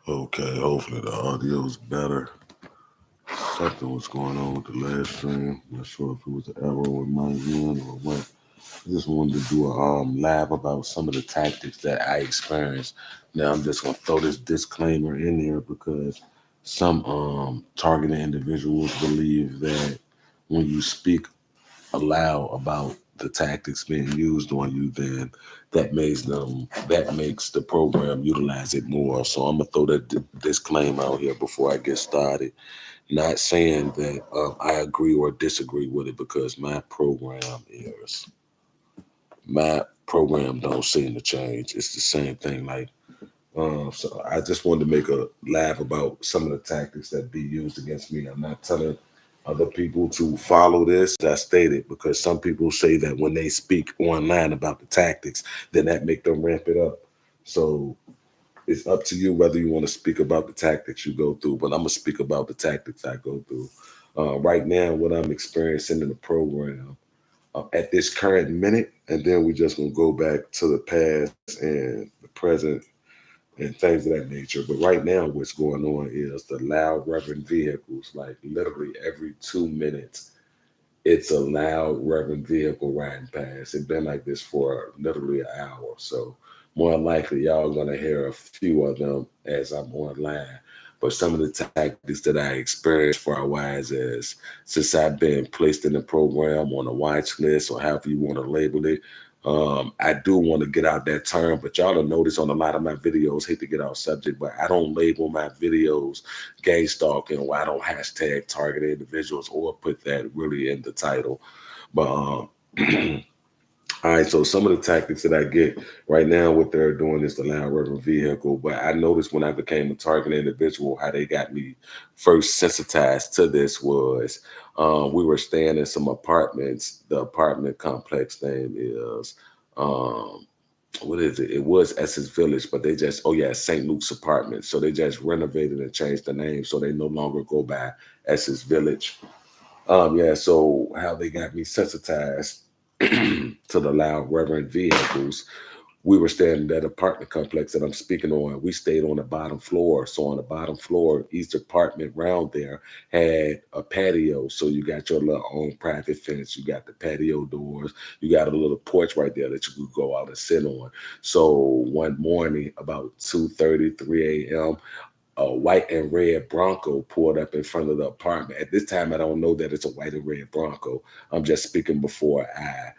Okay, hopefully the audio's better. Something was going on with the last stream. Not sure if it was an error with my end or what. I just wanted to do a live about some of the tactics that I experienced. Now I'm just gonna throw this disclaimer in there because some targeted individuals believe that when you speak aloud about the tactics being used on you, then that makes the program utilize it more. So I'm gonna throw that disclaimer out here before I get started. Not saying that I agree or disagree with it because my program don't seem to change. It's the same thing. So I just wanted to make a laugh about some of the tactics that be used against me. I'm not telling other people to follow this. I stated because some people say that when they speak online about the tactics, then that make them ramp it up. So it's up to you whether you want to speak about the tactics you go through. But I'm gonna speak about the tactics I go through. Right now, what I'm experiencing in the program at this current minute, and then we're just gonna go back to the past and the present and things of that nature. But right now, what's going on is the loud reverend vehicles, like literally every 2 minutes, it's a loud reverend vehicle riding past. It's been like this for literally an hour. So more than likely, y'all gonna hear a few of them as I'm online. But some of the tactics that I experienced for our wise is since I've been placed in the program on a watch list or however you want to label it, I do want to get out that term, but y'all will notice on a lot of my videos, hate to get off subject, but I don't label my videos gay stalking or I don't hashtag target individuals or put that really in the title. But all right, so some of the tactics that I get right now, what they're doing is the land rover vehicle. But I noticed when I became a target individual, how they got me first sensitized to this was we were staying in some apartments. The apartment complex name is um, what is it? It was Essex Village, but they just St. Luke's Apartments. So they just renovated and changed the name, so they no longer go by Essex Village. Yeah, so how they got me sensitized to the loud reverend vehicles. We were staying in that apartment complex that I'm speaking on. We stayed on the bottom floor. So on the bottom floor, each apartment round there had a patio. So you got your little own private fence. You got the patio doors. You got a little porch right there that you could go out and sit on. So one morning, about 2:30, 3 a.m., a white and red Bronco pulled up in front of the apartment. At this time, I don't know that it's a white and red Bronco. I'm just speaking before I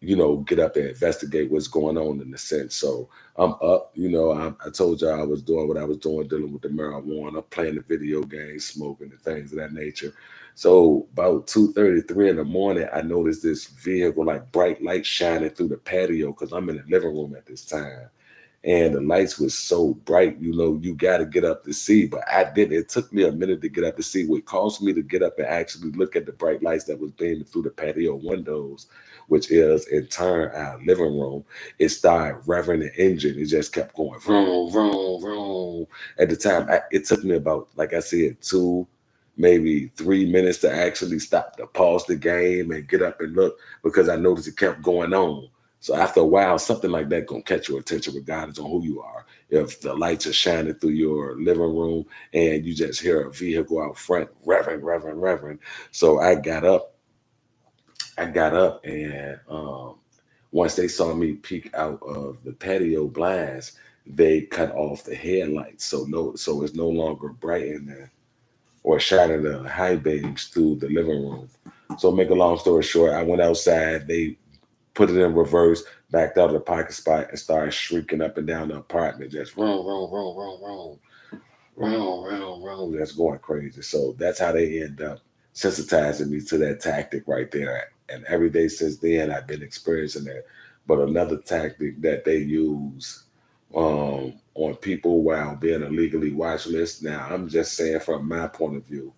get up and investigate what's going on in the sense. So I'm up, I told y'all I was doing what I was doing, dealing with the marijuana, playing the video games, smoking and things of that nature. So about 2:33 in the morning, I noticed this vehicle, like bright light shining through the patio because I'm in the living room at this time and the lights was so bright, you got to get up to see. But I didn't. It took me a minute to get up to see. What caused me to get up and actually look at the bright lights that was beaming through the patio windows, which is in turn our living room, it started revving the engine. It just kept going vroom, vroom, vroom. At the time, it took me about, like I said, maybe 3 minutes to actually stop to pause the game and get up and look because I noticed it kept going on. So after a while, something like that gonna catch your attention regardless on who you are. If the lights are shining through your living room and you just hear a vehicle out front, revving, revving, revving. So I got up and once they saw me peek out of the patio blinds, they cut off the headlights. So it's no longer bright in there or shining the high beams through the living room. So make a long story short, I went outside. They put it in reverse, backed out of the parking spot, and started shrieking up and down the apartment, just room, room, room, room, room, room, room, room. That's going crazy. So that's how they end up sensitizing me to that tactic right there. And every day since then, I've been experiencing that. But another tactic that they use on people while being illegally watch list. Now, I'm just saying from my point of view.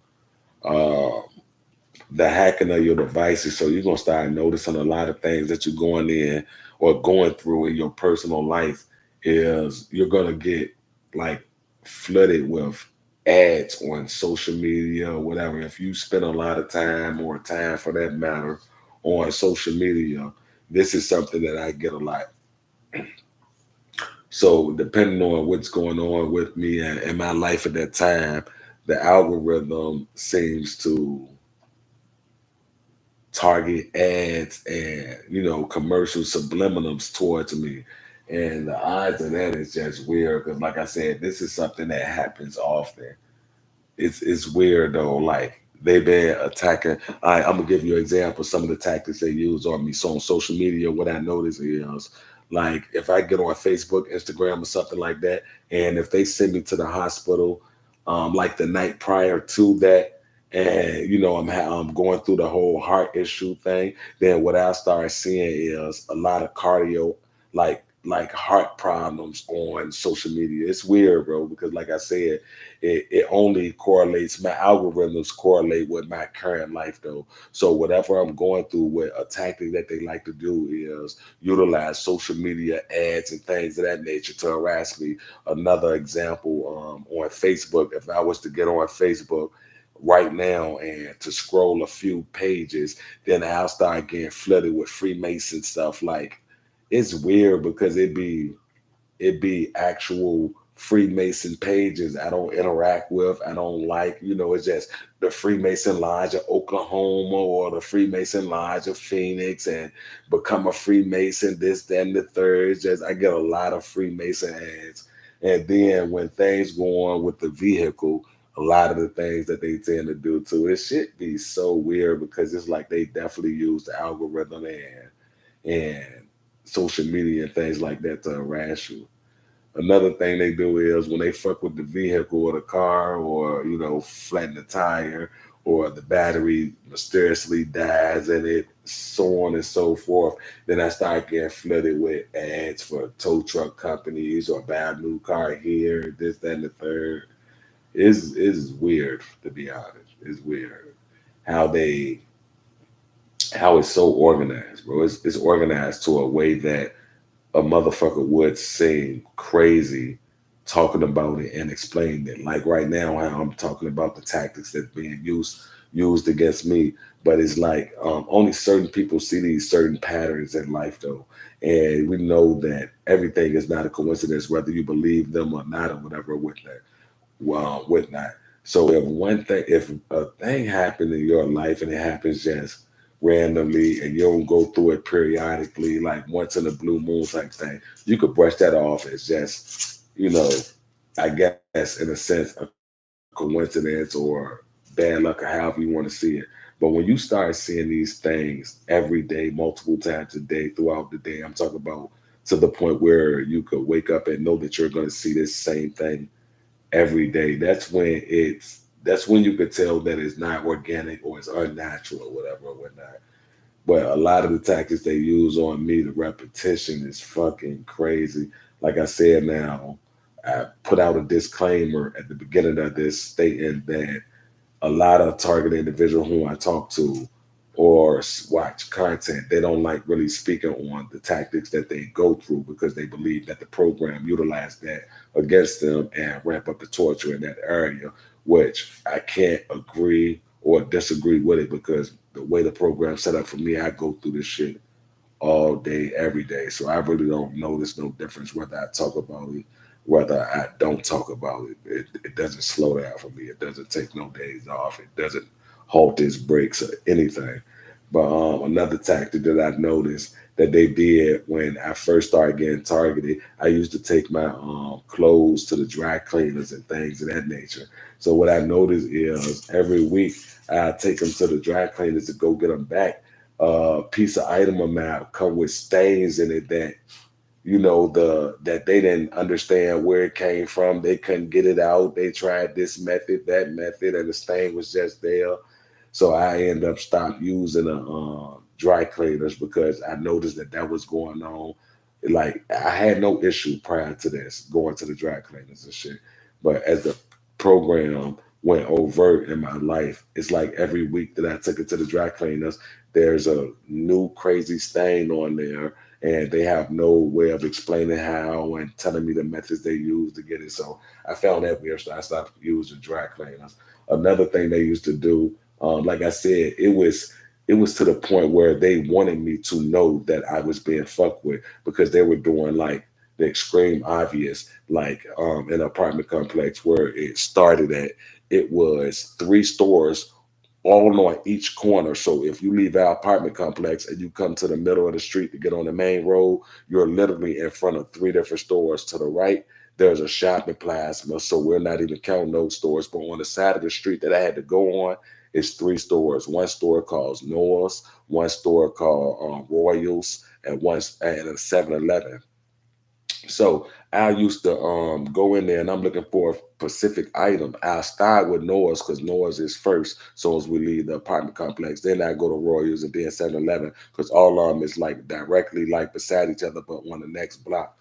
Um, the hacking of your devices. So you're gonna start noticing a lot of things that you're going in or going through in your personal life is you're gonna get like flooded with ads on social media or whatever. If you spend a lot of time or time for that matter on social media, this is something that I get a lot. So depending on what's going on with me and my life at that time, the algorithm seems to target ads and commercial subliminals towards me. And the odds of that is just weird because, like I said, this is something that happens often. It's weird though. Like they've been attacking. I'm gonna give you an example. Some of the tactics they use on me. So on social media, what I notice is like if I get on Facebook, Instagram, or something like that, and if they send me to the hospital, like the night prior to that, and I'm going through the whole heart issue thing, then what I start seeing is a lot of cardio, like heart problems on social media. It's weird, bro, because like I said, it only correlates, my algorithms correlate with my current life though. So whatever I'm going through, with a tactic that they like to do is utilize social media ads and things of that nature to harass me. Another example, on Facebook, if I was to get on Facebook right now and to scroll a few pages, then I'll start getting flooded with Freemason stuff. Like it's weird because it be actual Freemason pages I don't interact with. I don't like, it's just the Freemason Lodge of Oklahoma or the Freemason Lodge of Phoenix and become a Freemason, this, that, and the third. It's just I get a lot of Freemason ads. And then when things go on with the vehicle, a lot of the things that they tend to do too, it should be so weird because it's like they definitely use the algorithm and social media and things like that to harass you. Another thing they do is when they fuck with the vehicle or the car, or flatten the tire, or the battery mysteriously dies in it, so on and so forth. Then I start getting flooded with ads for tow truck companies or buy a new car here, this, that, and the third. Is weird, to be honest. It's weird how they how it's so organized, bro. It's organized to a way that a motherfucker would seem crazy talking about it and explaining it. Like right now, how I'm talking about the tactics that being used against me. But it's like only certain people see these certain patterns in life, though, and we know that everything is not a coincidence, whether you believe them or not, or whatever with that, well, whatnot. So if a thing happened in your life and it happens just randomly and you don't go through it periodically, like once in a blue moon type thing, you could brush that off as just, I guess in a sense, a coincidence or bad luck or however you want to see it. But when you start seeing these things every day, multiple times a day throughout the day, I'm talking about to the point where you could wake up and know that you're going to see this same thing every day. That's when you could tell that it's not organic or it's unnatural or whatever or whatnot. But a lot of the tactics they use on me, the repetition is fucking crazy. Like I said now, I put out a disclaimer at the beginning of this stating that a lot of target individuals who I talk to or watch content, they don't like really speaking on the tactics that they go through because they believe that the program utilized that against them and ramp up the torture in that area, which I can't agree or disagree with it because the way the program set up for me, I go through this shit all day, every day. So I really don't notice no difference whether I talk about it, whether I don't talk about it. It doesn't slow down for me. It doesn't take no days off. It doesn't halt its brakes or anything. But another tactic that I noticed that they did when I first started getting targeted, I used to take my clothes to the dry cleaners and things of that nature. So what I noticed is every week I take them to the dry cleaners to go get them back. Piece of item amount come with stains in it that that they didn't understand where it came from. They couldn't get it out. They tried this method, that method, and the stain was just there. So I end up stopped using the dry cleaners because I noticed that that was going on. Like I had no issue prior to this going to the dry cleaners and shit, but as the program went overt in my life, it's like every week that I took it to the dry cleaners, there's a new crazy stain on there, and they have no way of explaining how and telling me the methods they use to get it. So I found that weird, so I stopped using dry cleaners. Another thing they used to do, like I said, it was to the point where they wanted me to know that I was being fucked with because they were doing like the extreme obvious, like an apartment complex where it started at, it was 3 stores all on each corner. So if you leave our apartment complex and you come to the middle of the street to get on the main road, you're literally in front of 3 different stores. To the right, there's a shopping plaza. So we're not even counting those stores. But on the side of the street that I had to go on, is 3 stores. One store called Noah's, one store called Royals, and a 7-Eleven. So I used to go in there and I'm looking for a specific item. I start with Noah's because Noah's is first. So as we leave the apartment complex, then I go to Royals and then 7-Eleven because all of them is like directly like beside each other, but on the next block.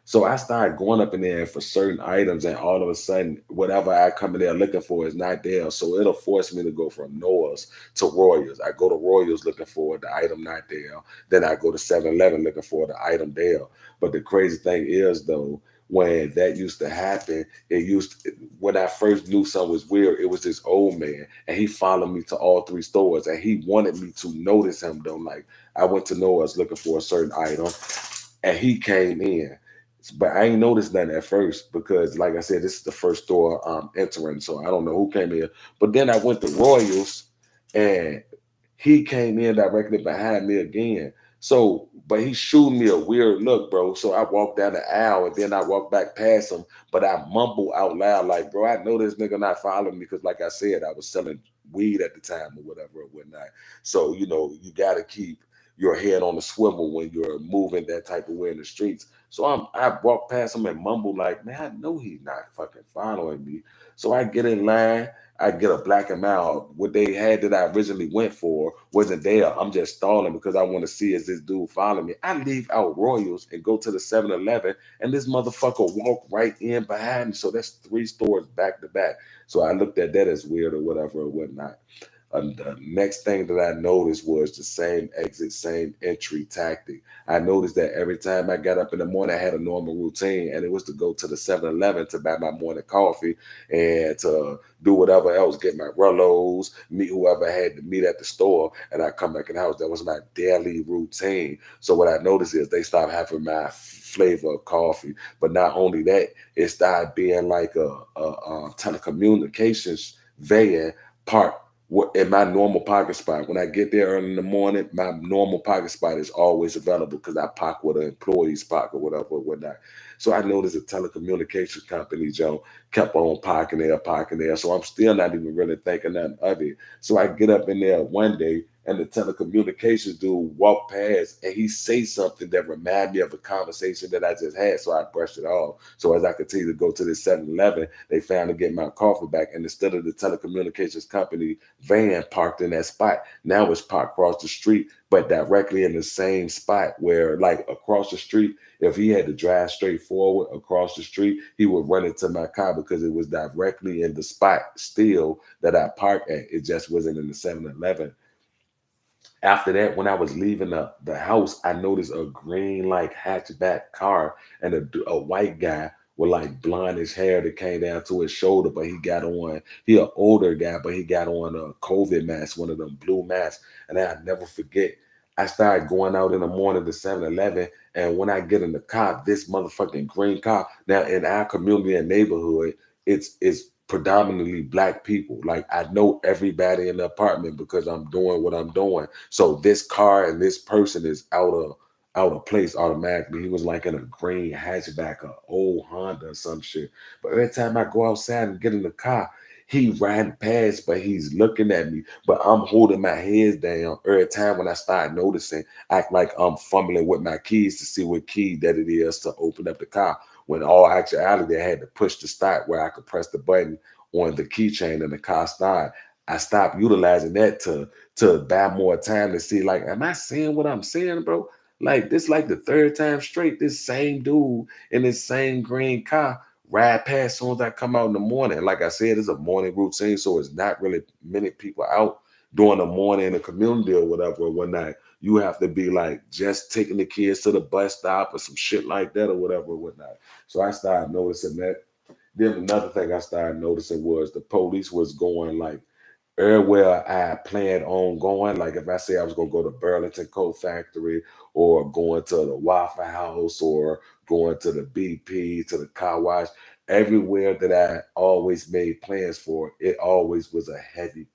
So I started going up in there for certain items, and all of a sudden, whatever I come in there looking for is not there. So it'll force me to go from Noah's to Royals. I go to Royals looking for the item not there. Then I go to 7-Eleven looking for the item there. But the crazy thing is, though, when that used to happen, when I first knew something was weird, it was this old man, and he followed me to all 3 stores, and he wanted me to notice him though. Like I went to Noah's looking for a certain item, and he came in. But I ain't noticed that at first because, like I said, this is the first store I'm entering, so I don't know who came in. But then I went to Royals, and he came in directly behind me again. So, but he shooting me a weird look, bro. So I walked down the aisle and then I walked back past him, but I mumble out loud, like, bro, I know this nigga not following me because, like I said, I was selling weed at the time or whatever or whatnot. So, you got to keep your head on the swivel when you're moving that type of way in the streets. So I walk past him and mumble like, man, I know he's not fucking following me. So I get in line, I get a black and mild. What they had that I originally went for wasn't there. I'm just stalling because I want to see is this dude following me. I leave out Royals and go to the 7-Eleven, and this motherfucker walk right in behind me. So that's 3 stores back to back. So I looked at that as weird or whatever or whatnot. The next thing that I noticed was the same exit, same entry tactic. I noticed that every time I got up in the morning, I had a normal routine, and it was to go to the 7-Eleven to buy my morning coffee and to do whatever else, get my Rellos, meet whoever I had to meet at the store, and I come back in the house. That was my daily routine. So what I noticed is they stopped having my flavor of coffee. But not only that, it started being like a telecommunications van parked in my normal parking spot. When I get there early in the morning, my normal parking spot is always available because I park with an employee's park or whatever or whatnot. So I noticed a telecommunications company, Joe, kept on parking there, parking there. So I'm still not even really thinking nothing of it. So I get up in there one day and the telecommunications dude walked past and he say something that reminded me of a conversation that I just had. So I brushed it off. So as I continue to go to the 7-Eleven, they finally get my coffee back. And instead of the telecommunications company van parked in that spot, now it's parked across the street, but directly in the same spot where, like, across the street, if he had to drive straight forward across the street, he would run into my car because it was directly in the spot still that I parked at. It just wasn't in the 7-Eleven. After that, when I was leaving the house, I noticed a green like hatchback car and a white guy with like blondish hair that came down to his shoulder, but he an older guy, but he got on a COVID mask, one of them blue masks. And I never forget, I started going out in the morning to 7-Eleven, and when I get in the car, this motherfucking green car. Now in our community and neighborhood, it's predominantly black people. Like I know everybody in the apartment because I'm doing what I'm doing. So this car and this person is out of place automatically. He was like in a green hatchback, a old Honda or some shit. But every time I go outside and get in the car, he riding past, but he's looking at me. But I'm holding my head down every time when I start noticing, act like I'm fumbling with my keys to see what key that it is to open up the car. When all actuality, I had to push the start where I could press the button on the keychain and the car start. I stopped utilizing that to buy more time to see, like, am I seeing what I'm seeing, bro? Like this, like the third time straight, this same dude in this same green car ride past as soon as I come out in the morning. Like I said, it's a morning routine, so it's not really many people out during the morning in the community or whatever or whatnot. You have to be like just taking the kids to the bus stop or some shit like that or whatever or whatnot. So I started noticing that. Then another thing I started noticing was the police was going like everywhere I planned on going, like if I say I was gonna go to Burlington Coat Factory or going to the Waffle House or going to the BP, to the car wash, everywhere that I always made plans for, it always was a heavy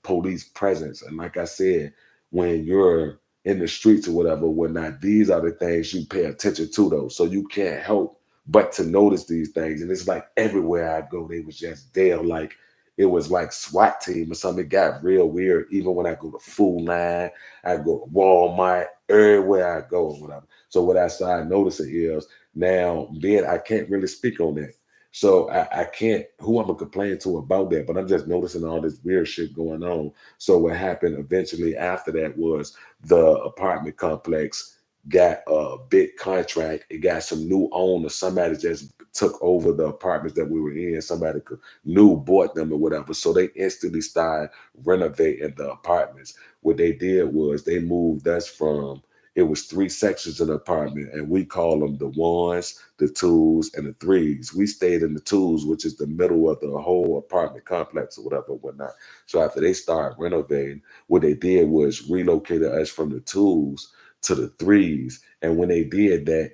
police presence. And like I said, when you're in the streets or whatever, whatnot, these are the things you pay attention to though. So you can't help but to notice these things. And it's like everywhere I go, they was just there. Like it was like SWAT team or something. It got real weird. Even when I go to Food Line, I go to Walmart, everywhere I go or whatever. So what I started noticing is now then I can't really speak on that. So I can't who I'm gonna complain to about that, but I'm just noticing all this weird shit going on. So what happened eventually after that was the apartment complex got a big contract. It got some new owners. Somebody just took over the apartments that we were in. Somebody knew bought them or whatever. So they instantly started renovating the apartments. What they did was they moved us from it was three sections of the apartment, and we call them the ones, the twos, and the threes. We stayed in the twos, which is the middle of the whole apartment complex or whatever, whatnot. So after they started renovating, what they did was relocated us from the twos to the threes. And when they did that,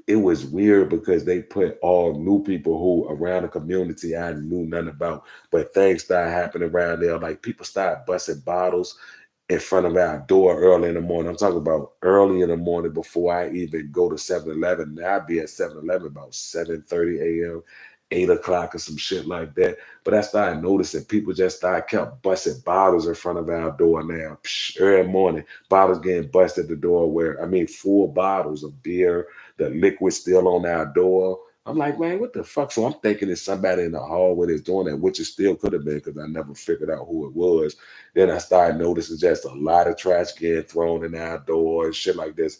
it was weird because they put all new people who around the community I knew nothing about, but things started happening around there. Like people started busting bottles in front of our door early in the morning. I'm talking about early in the morning before I even go to 7-Eleven. Now I'd be at 7-Eleven about 7:30 a.m., 8 o'clock or some shit like that. But I started noticing people just started kept busting bottles in front of our door now. Every morning, bottles getting busted at the door where, I mean, full bottles of beer, the liquid still on our door. I'm like, man, what the fuck? So I'm thinking it's somebody in the hallway that's doing that, which it still could have been because I never figured out who it was. Then I started noticing just a lot of trash getting thrown in our door and shit like this.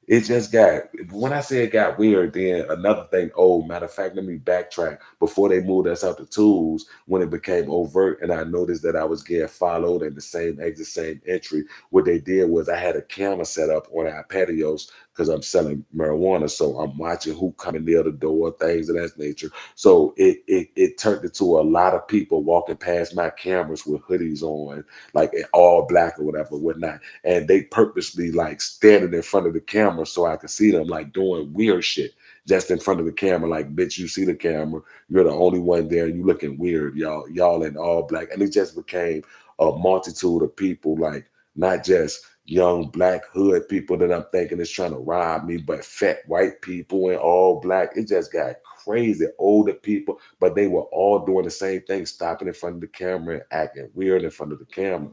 It just got when I say it got weird, then another thing, oh, matter of fact, let me backtrack. Before they moved us out the tools, when it became overt and I noticed that I was getting followed and the same exit, same entry, what they did was I had a camera set up on our patios because I'm selling marijuana. So I'm watching who coming near the door, things of that nature. So it turned into a lot of people walking past my cameras with hoodies on, like all black or whatever, whatnot, and they purposely like standing in front of the camera so I could see them like doing weird shit just in front of the camera. Like, bitch, you see the camera, you're the only one there, you looking weird, y'all in all black. And it just became a multitude of people, like not just young black hood people that I'm thinking is trying to rob me, but fat white people in all black. It just got crazy. Older people, but they were all doing the same thing, stopping in front of the camera and acting weird in front of the camera.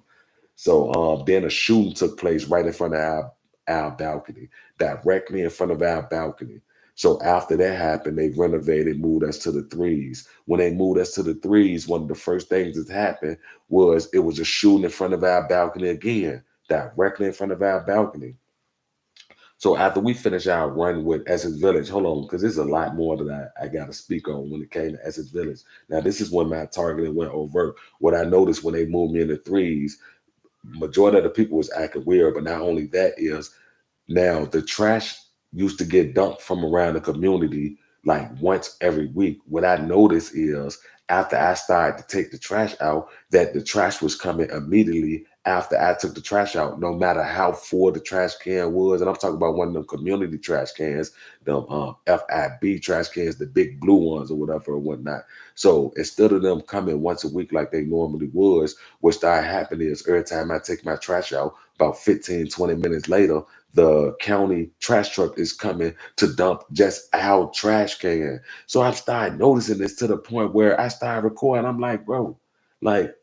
So then a shooting took place right in front of our balcony, directly in front of our balcony. So after that happened, they renovated, moved us to the threes. When they moved us to the threes, one of the first things that happened was it was a shooting in front of our balcony again, directly in front of our balcony. So after we finish our run with Essex Village, hold on, because there's a lot more that I got to speak on when it came to Essex Village. Now, this is when my targeting went overt. What I noticed when they moved me in the threes, majority of the people was acting weird, but not only that is now the trash used to get dumped from around the community like once every week. What I noticed is after I started to take the trash out, that the trash was coming immediately after I took the trash out, no matter how full the trash can was. And I'm talking about one of them community trash cans, them FIB trash cans, the big blue ones or whatever or whatnot. So instead of them coming once a week like they normally was, what started happening is every time I take my trash out, about 15, 20 minutes later, the county trash truck is coming to dump just our trash can. So I started noticing this to the point where I started recording. I'm like, bro, like,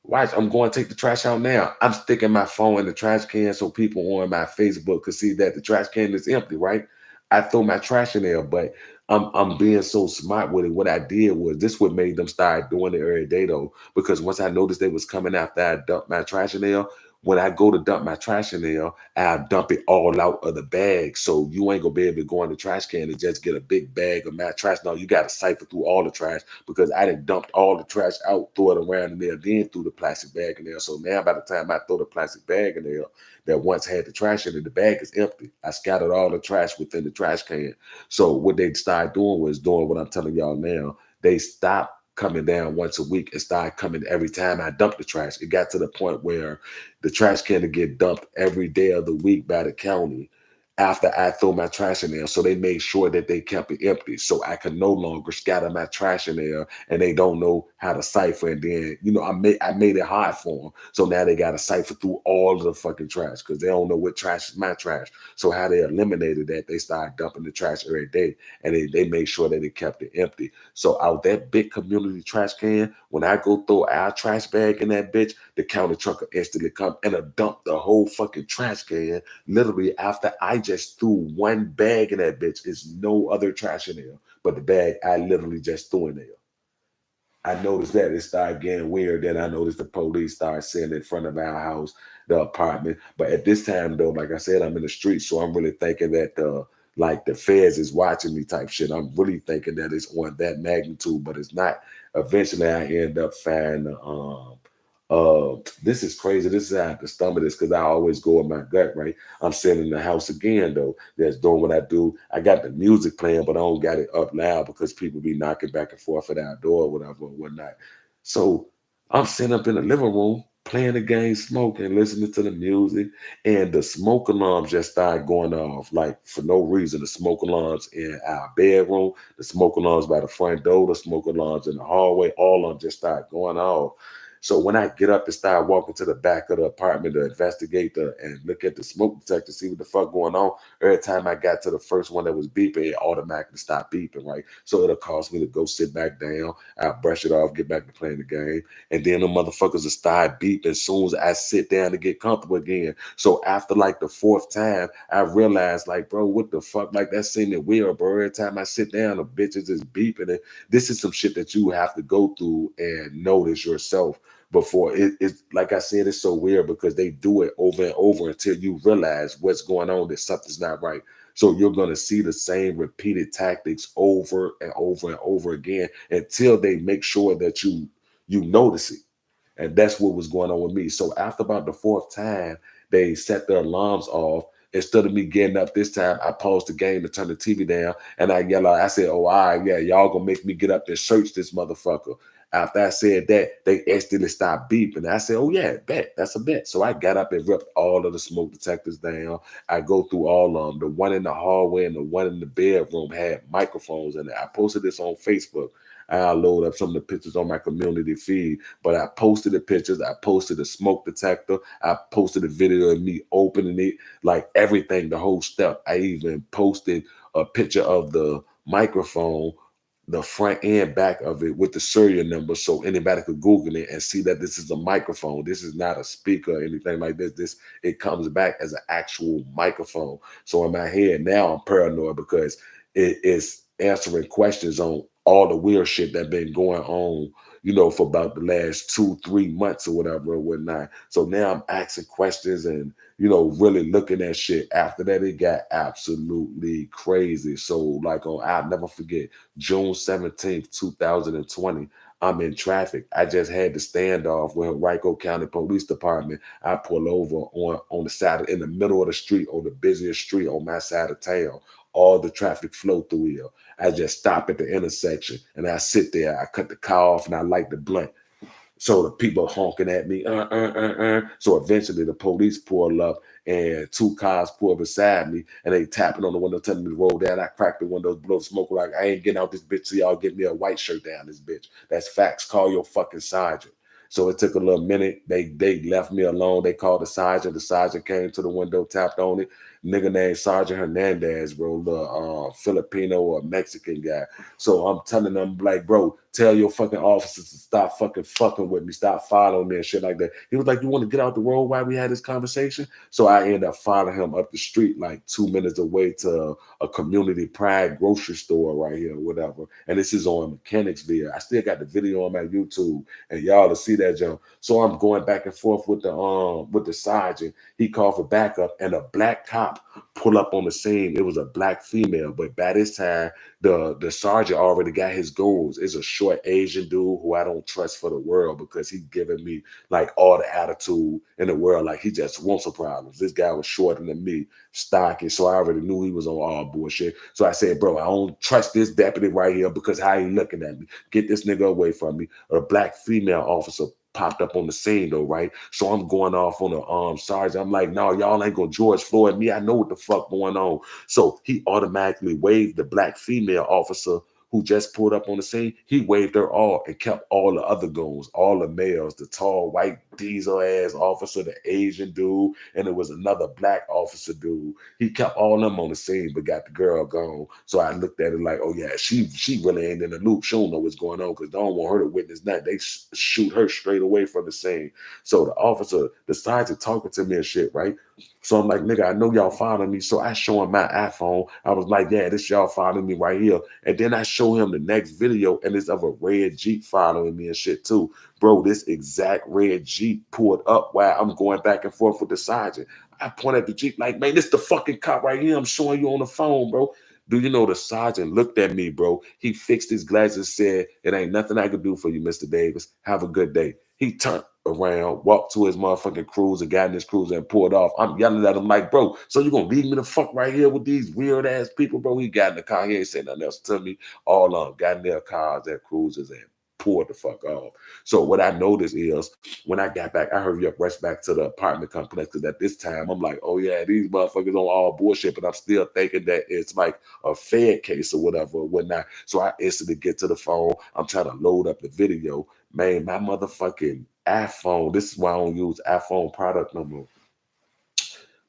watch, I'm going to take the trash out now. I'm sticking my phone in the trash can so people on my Facebook could see that the trash can is empty, right? I throw my trash in there, but I'm being so smart with it. What I did was this what made them start doing it every day though, because once I noticed they was coming after I dumped my trash in there, when I go to dump my trash in there, I'll dump it all out of the bag. So you ain't gonna be able to go in the trash can and just get a big bag of my trash. No, you gotta siphon through all the trash because I done dumped all the trash out, throw it around in there, then threw the plastic bag in there. So now by the time I throw the plastic bag in there that once had the trash in it, the bag is empty. I scattered all the trash within the trash can. So what they started doing was doing what I'm telling y'all now. They stopped coming down once a week. It started coming every time I dumped the trash. It got to the point where the trash can would get dumped every day of the week by the county after I throw my trash in there. So they made sure that they kept it empty so I could no longer scatter my trash in there and they don't know how to cipher. And then, I made it hard for them. So now they got to cipher through all of the fucking trash because they don't know what trash is my trash. So how they eliminated that, they started dumping the trash every day and they made sure that they kept it empty. So out that big community trash can, when I go throw our trash bag in that bitch, the county truck will instantly come and dump the whole fucking trash can. Literally, after I just threw one bag in that bitch, is no other trash in there but the bag I literally just threw in there. I noticed that it started getting weird. Then I noticed the police started sitting in front of our house, the apartment. But at this time, though, like I said, I'm in the street, so I'm really thinking that the feds is watching me type shit. I'm really thinking that it's on that magnitude, but it's not. Eventually, I end up finding this is crazy. This is how I have to stomach this because I always go with my gut, right? I'm sitting in the house again, though. That's doing what I do. I got the music playing, but I don't got it up loud because people be knocking back and forth at our door or whatever or whatnot. So I'm sitting up in the living room playing the game, smoking, listening to the music, and the smoke alarms just started going off, like for no reason. The smoke alarms in our bedroom, the smoke alarms by the front door, the smoke alarms in the hallway, all of them just started going off. So when I get up and start walking to the back of the apartment to investigate and look at the smoke detector, see what the fuck going on, every time I got to the first one that was beeping, it automatically stopped beeping, right? So it'll cause me to go sit back down. I'll brush it off, get back to playing the game. And then the motherfuckers will start beeping as soon as I sit down to get comfortable again. So after like the fourth time, I realized, like, bro, what the fuck? Like, that seeming weird, bro. Every time I sit down, the bitches is beeping. And this is some shit that you have to go through and notice yourself before it's like I said, it's so weird because they do it over and over until you realize what's going on, that something's not right. So you're going to see the same repeated tactics over and over and over again until they make sure that you notice it. And that's what was going on with me. So after about the fourth time, they set their alarms off. Instead of me getting up this time, I paused the game to turn the TV down and I yell out, I said, oh, all right, yeah, y'all gonna make me get up and search this motherfucker. After I said that, they instantly stopped beeping. I said, oh, yeah, bet. That's a bet. So I got up and ripped all of the smoke detectors down. I go through all of them. The one in the hallway and the one in the bedroom had microphones in it. I posted this on Facebook. I'll load up some of the pictures on my community feed. But I posted the pictures. I posted the smoke detector. I posted a video of me opening it, like everything, the whole step. I even posted a picture of the microphone, the front and back of it with the serial number so anybody could Google it and see that this is a microphone. This is not a speaker or anything like this. It comes back as an actual microphone. So in my head now I'm paranoid because it is answering questions on all the weird shit that been going on, for about the last 2-3 months or whatever or whatnot. So now I'm asking questions and really looking at shit. After that, it got absolutely crazy. So like I'll never forget June 17th, 2020. I'm in traffic. I just had to stand off with Henrico County Police Department. I pull over on the side, in the middle of the street, on the busiest street on my side of town. All the traffic flow through here. I just stop at the intersection and I sit there. I cut the car off and I light the blunt. So the people honking at me. So eventually the police pull up and two cars pull up beside me and they tapping on the window telling me to roll down. I crack the windows, blow smoke like I ain't getting out this bitch till y'all get me a white shirt down this bitch. That's facts. Call your fucking sergeant. So it took a little minute. They left me alone. They called the sergeant. The sergeant came to the window, tapped on it. Nigga named Sergeant Hernandez, bro, the Filipino or Mexican guy. So I'm telling them, like, bro, tell your fucking officers to stop fucking with me, stop following me and shit like that. He was like, you want to get out the road while we had this conversation? So I ended up following him up the street, like 2 minutes away to a community pride grocery store right here, or whatever. And this is on Mechanicsville. I still got the video on my YouTube, and y'all to see that jump. So I'm going back and forth with the sergeant. He called for backup, and a black cop cop pull up on the scene. It was a black female, but by this time, the sergeant already got his goons. It's a short Asian dude who I don't trust for the world because he giving me like all the attitude in the world. Like he just wants some problems. This guy was shorter than me, stocky, so I already knew he was on all bullshit. So I said, bro, I don't trust this deputy right here because how he looking at me. Get this nigga away from me. A black female officer popped up on the scene though, right? So I'm going off on the sergeant. I'm like, no, y'all ain't gonna George Floyd me. I know what the fuck going on. So he automatically waved the black female officer who just pulled up on the scene. He waved her all and kept all the other goons, all the males, the tall white diesel ass officer, the Asian dude, and it was another black officer dude. He kept all of them on the scene, but got the girl gone. So I looked at it like, oh yeah, she really ain't in the loop. She don't know what's going on because they don't want her to witness that. They shoot her straight away from the scene. So the officer, the sergeant talking to me and shit, right? So I'm like, nigga, I know y'all following me. So I show him my iPhone. I was like, yeah, this y'all following me right here. And then I show him the next video and it's of a red Jeep following me and shit too. Bro, this exact red Jeep pulled up while I'm going back and forth with the sergeant. I point at the Jeep like, man, this the fucking cop right here. I'm showing you on the phone, bro. Do you know the sergeant looked at me, bro? He fixed his glasses, said, it ain't nothing I can do for you, Mr. Davis. Have a good day. He turned around, walked to his motherfucking cruiser, got in his cruiser and pulled off. I'm yelling at him like, bro, so you gonna leave me the fuck right here with these weird ass people, bro? He got in the car. He ain't saying nothing else to me. All of them got in their cars, their cruisers, and pulled the fuck off. So what I noticed is when I got back, I hurried up, rushed back to the apartment complex because at this time I'm like, oh yeah, these motherfuckers on all bullshit, but I'm still thinking that it's like a Fed case or whatever or whatnot. So I instantly get to the phone. I'm trying to load up the video. Man, my motherfucking iPhone, this is why I don't use iPhone product no more.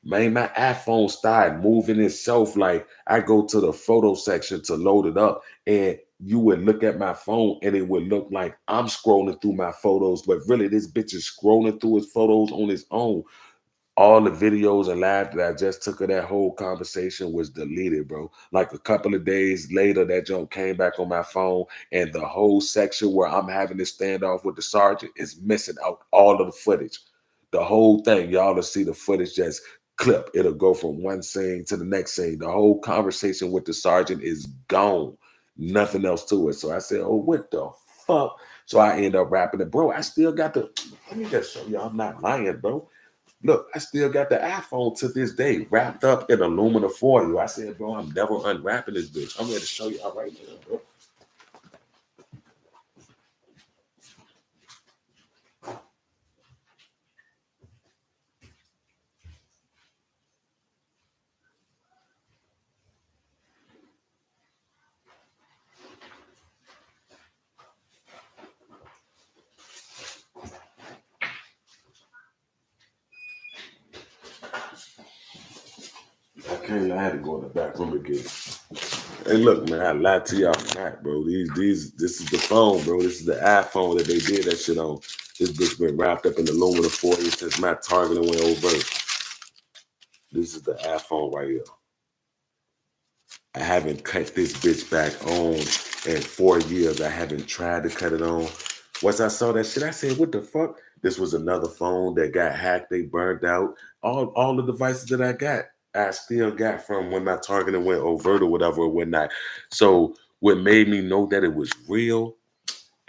Man, my iPhone started moving itself. Like I go to the photo section to load it up and you would look at my phone and it would look like I'm scrolling through my photos, but really this bitch is scrolling through his photos on his own. All the videos and live that I just took of that whole conversation was deleted, bro. Like a couple of days later, that junk came back on my phone, and the whole section where I'm having this standoff with the sergeant is missing out all of the footage. The whole thing, y'all will see the footage just clip. It'll go from one scene to the next scene. The whole conversation with the sergeant is gone. Nothing else to it. So I said, oh, what the fuck? So I end up rapping it. Bro, I still got the, let me just show you, I'm not lying, bro. Look, I still got the iPhone to this day wrapped up in aluminum foil. I said, bro, I'm never unwrapping this bitch. I'm ready to show y'all right now, bro. I can't lie, I had to go in the back room again. Hey, look, man, I lied to y'all not, bro. This is the phone, bro. This is the iPhone that they did that shit on. This bitch been wrapped up in aluminum foil since my targeting went over. This is the iPhone right here. I haven't cut this bitch back on in 4 years. I haven't tried to cut it on. Once I saw that shit, I said, what the fuck? This was another phone that got hacked. They burned out. All the devices that I got, I still got from when my targeting went overt or whatever or whatnot. So what made me know that it was real,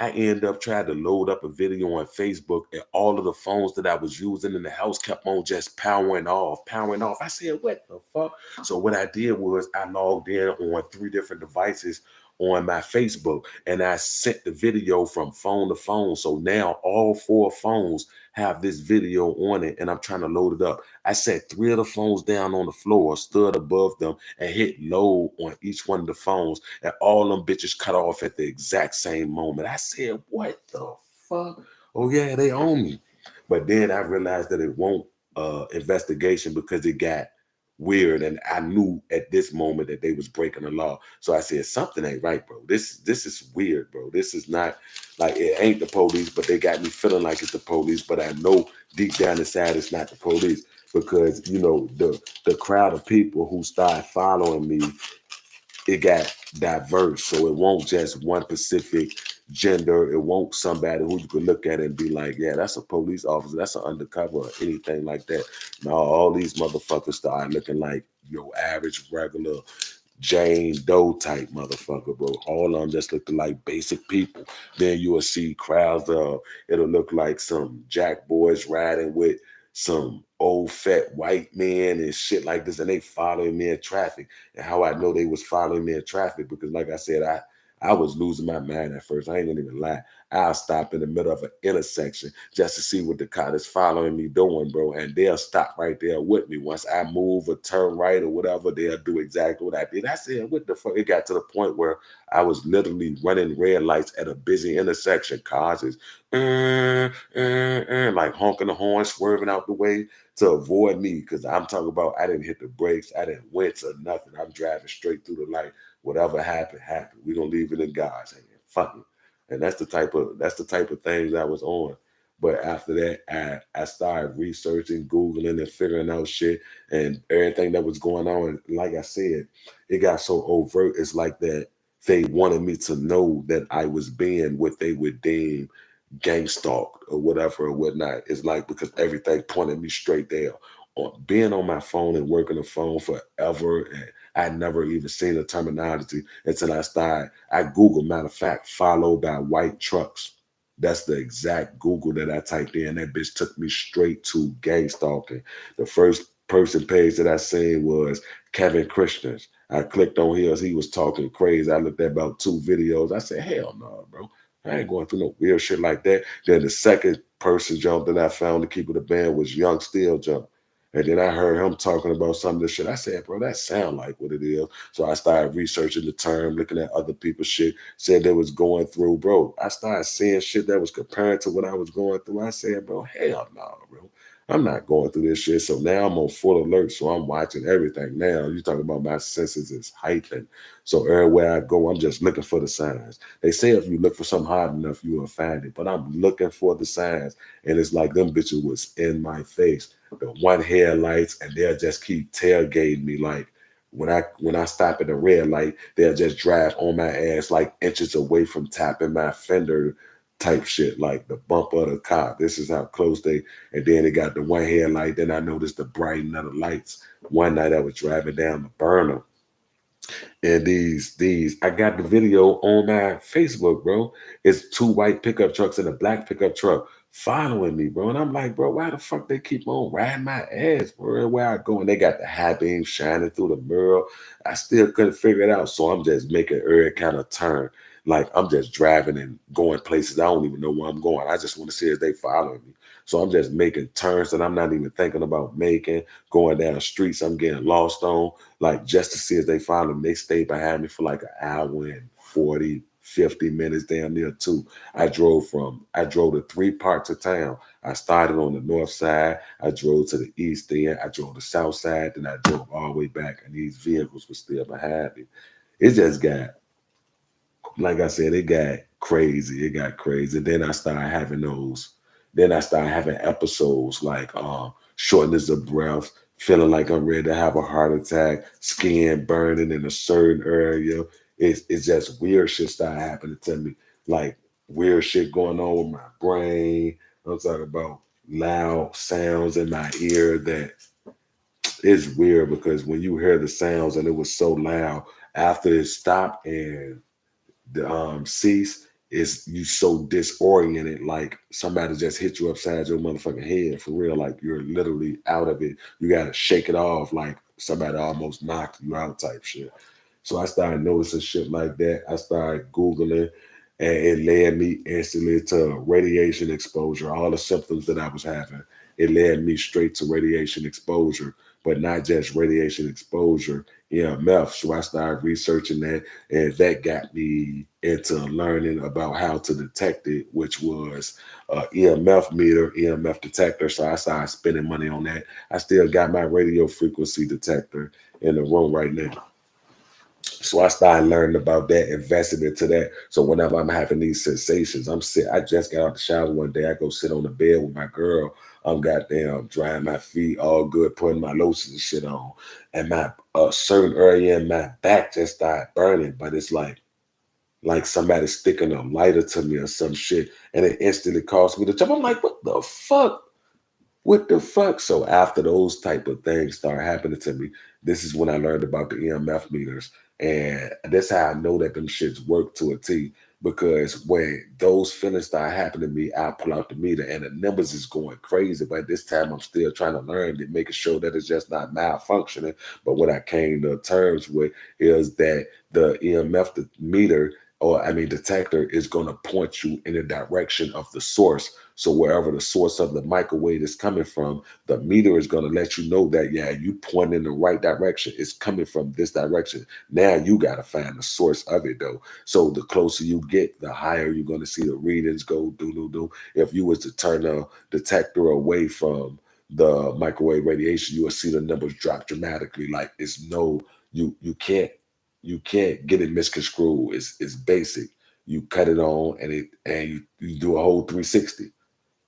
I ended up trying to load up a video on Facebook and all of the phones that I was using in the house kept on just powering off. I said, what the fuck? So what I did was I logged in on 3 different devices on my Facebook and I sent the video from phone to phone. So now all 4 phones have this video on it and I'm trying to load it up. I set 3 of the phones down on the floor, stood above them and hit load on each one of the phones and all them bitches cut off at the exact same moment. I said, what the fuck? Oh yeah, they own me. But then I realized that it won't investigation because it got weird and I knew at this moment that they was breaking the law. So I said, something ain't right, bro. This is weird, bro. This is not like, it ain't the police, but they got me feeling like it's the police, but I know deep down inside it's not the police because, you know, the crowd of people who started following me, it got diverse. So it won't just one specific gender. It won't somebody who you could look at and be like, yeah, that's a police officer, that's an undercover, or anything like that. Now all these motherfuckers start looking like your average regular Jane Doe type motherfucker, bro. All of them just looking like basic people. Then you will see crowds of, it'll look like some jack boys riding with some old fat white men and shit like this, and they following me in traffic. And how I know they was following me in traffic, because like I said, I was losing my mind at first. I ain't gonna even lie. I'll stop in the middle of an intersection just to see what the car is following me doing, bro. And they'll stop right there with me. Once I move or turn right or whatever, they'll do exactly what I did. I said, what the fuck? It got to the point where I was literally running red lights at a busy intersection. Cars is like honking the horn, swerving out the way to avoid me. Because I'm talking about, I didn't hit the brakes. I didn't wince or nothing. I'm driving straight through the light. Whatever happened, happened. We gonna leave it in God's hand. Fuck it. And that's the type of things I was on. But after that, I started researching, Googling, and figuring out shit and everything that was going on. And like I said, it got so overt. It's like that they wanted me to know that I was being what they would deem gang stalked or whatever or whatnot. It's like, because everything pointed me straight there. On being on my phone and working the phone forever, and I never even seen the terminology until I started. I Googled, matter of fact, followed by white trucks. That's the exact Google that I typed in. That bitch took me straight to gang stalking. The first person page that I seen was Kevin Christians. I clicked on his, he was talking crazy. I looked at about 2 videos. I said, hell no, bro. I ain't going through no weird shit like that. Then the second person jump that I found to keep it a band was Young Steel Jump. And then I heard him talking about some of this shit. I said, bro, that sound like what it is. So I started researching the term, looking at other people's shit, said they was going through, bro. I started seeing shit that was comparing to what I was going through. I said, bro, hell no, bro. I'm not going through this shit. So now I'm on full alert. So I'm watching everything now. You talking about my senses is heightened. So everywhere I go, I'm just looking for the signs. They say if you look for something hard enough, you will find it. But I'm looking for the signs. And it's like them bitches was in my face. The one headlights, and they'll just keep tailgating me. Like when I stop at a red light, they'll just drive on my ass like inches away from tapping my fender type shit, like the bumper of the car. This is how close they, and then they got the one headlight. Then I noticed the brightening of the lights. One night I was driving down the burner, and these I got the video on my Facebook, bro. It's 2 white pickup trucks and a black pickup truck following me, bro. And I'm like, bro, why the fuck they keep on riding my ass, bro? Where I go, and they got the high beam shining through the mirror. I still couldn't figure it out. So I'm just making every kind of turn. Like I'm just driving and going places. I don't even know where I'm going. I just want to see if they following me. So I'm just making turns that I'm not even thinking about making, going down streets I'm getting lost on, like just to see if they found them. They stayed behind me for like an hour and 40, 50 minutes down there too. I drove to 3 parts of town. I started on the north side. I drove to the east end. I drove the south side. Then I drove all the way back, and these vehicles were still behind me. It just got, like I said, it got crazy. It got crazy. Then I started having episodes like shortness of breath, feeling like I'm ready to have a heart attack, skin burning in a certain area. It's just weird shit started happening to me. Like weird shit going on with my brain. I'm talking about loud sounds in my ear that it's weird, because when you hear the sounds and it was so loud, after it stopped and the cease, is you so disoriented, like somebody just hit you upside your motherfucking head for real, like you're literally out of it. You gotta shake it off, like somebody almost knocked you out type shit. So I started noticing shit like that. I started Googling, and it led me instantly to radiation exposure. All the symptoms that I was having, it led me straight to radiation exposure, but not just radiation exposure, EMF. So I started researching that, and that got me into learning about how to detect it, which was EMF meter, EMF detector. So I started spending money on that. I still got my radio frequency detector in the room right now. So I started learning about that, investing into that. So whenever I'm having these sensations, I just got out the shower one day. I go sit on the bed with my girl. I'm goddamn drying my feet, all good, putting my lotions and shit on. And my certain area in my back just started burning. But it's like like somebody sticking a lighter to me or some shit, and it instantly caused me to jump. I'm like, what the fuck? What the fuck? So after those type of things start happening to me, this is when I learned about the EMF meters. And that's how I know that them shits work to a T. Because when those feelings start happening to me, I pull out the meter and the numbers is going crazy. But this time I'm still trying to learn it, making sure that it's just not malfunctioning. But what I came to terms with is that the EMF meter, or I mean detector, is going to point you in the direction of the source. So wherever the source of the microwave is coming from, the meter is going to let you know that, yeah, you point in the right direction. It's coming from this direction. Now you got to find the source of it though. So the closer you get, the higher you're going to see the readings go do do do. If you was to turn the detector away from the microwave radiation, you will see the numbers drop dramatically. Like it's no, you can't get it misconstrued. It's basic. You cut it on and you do a whole 360.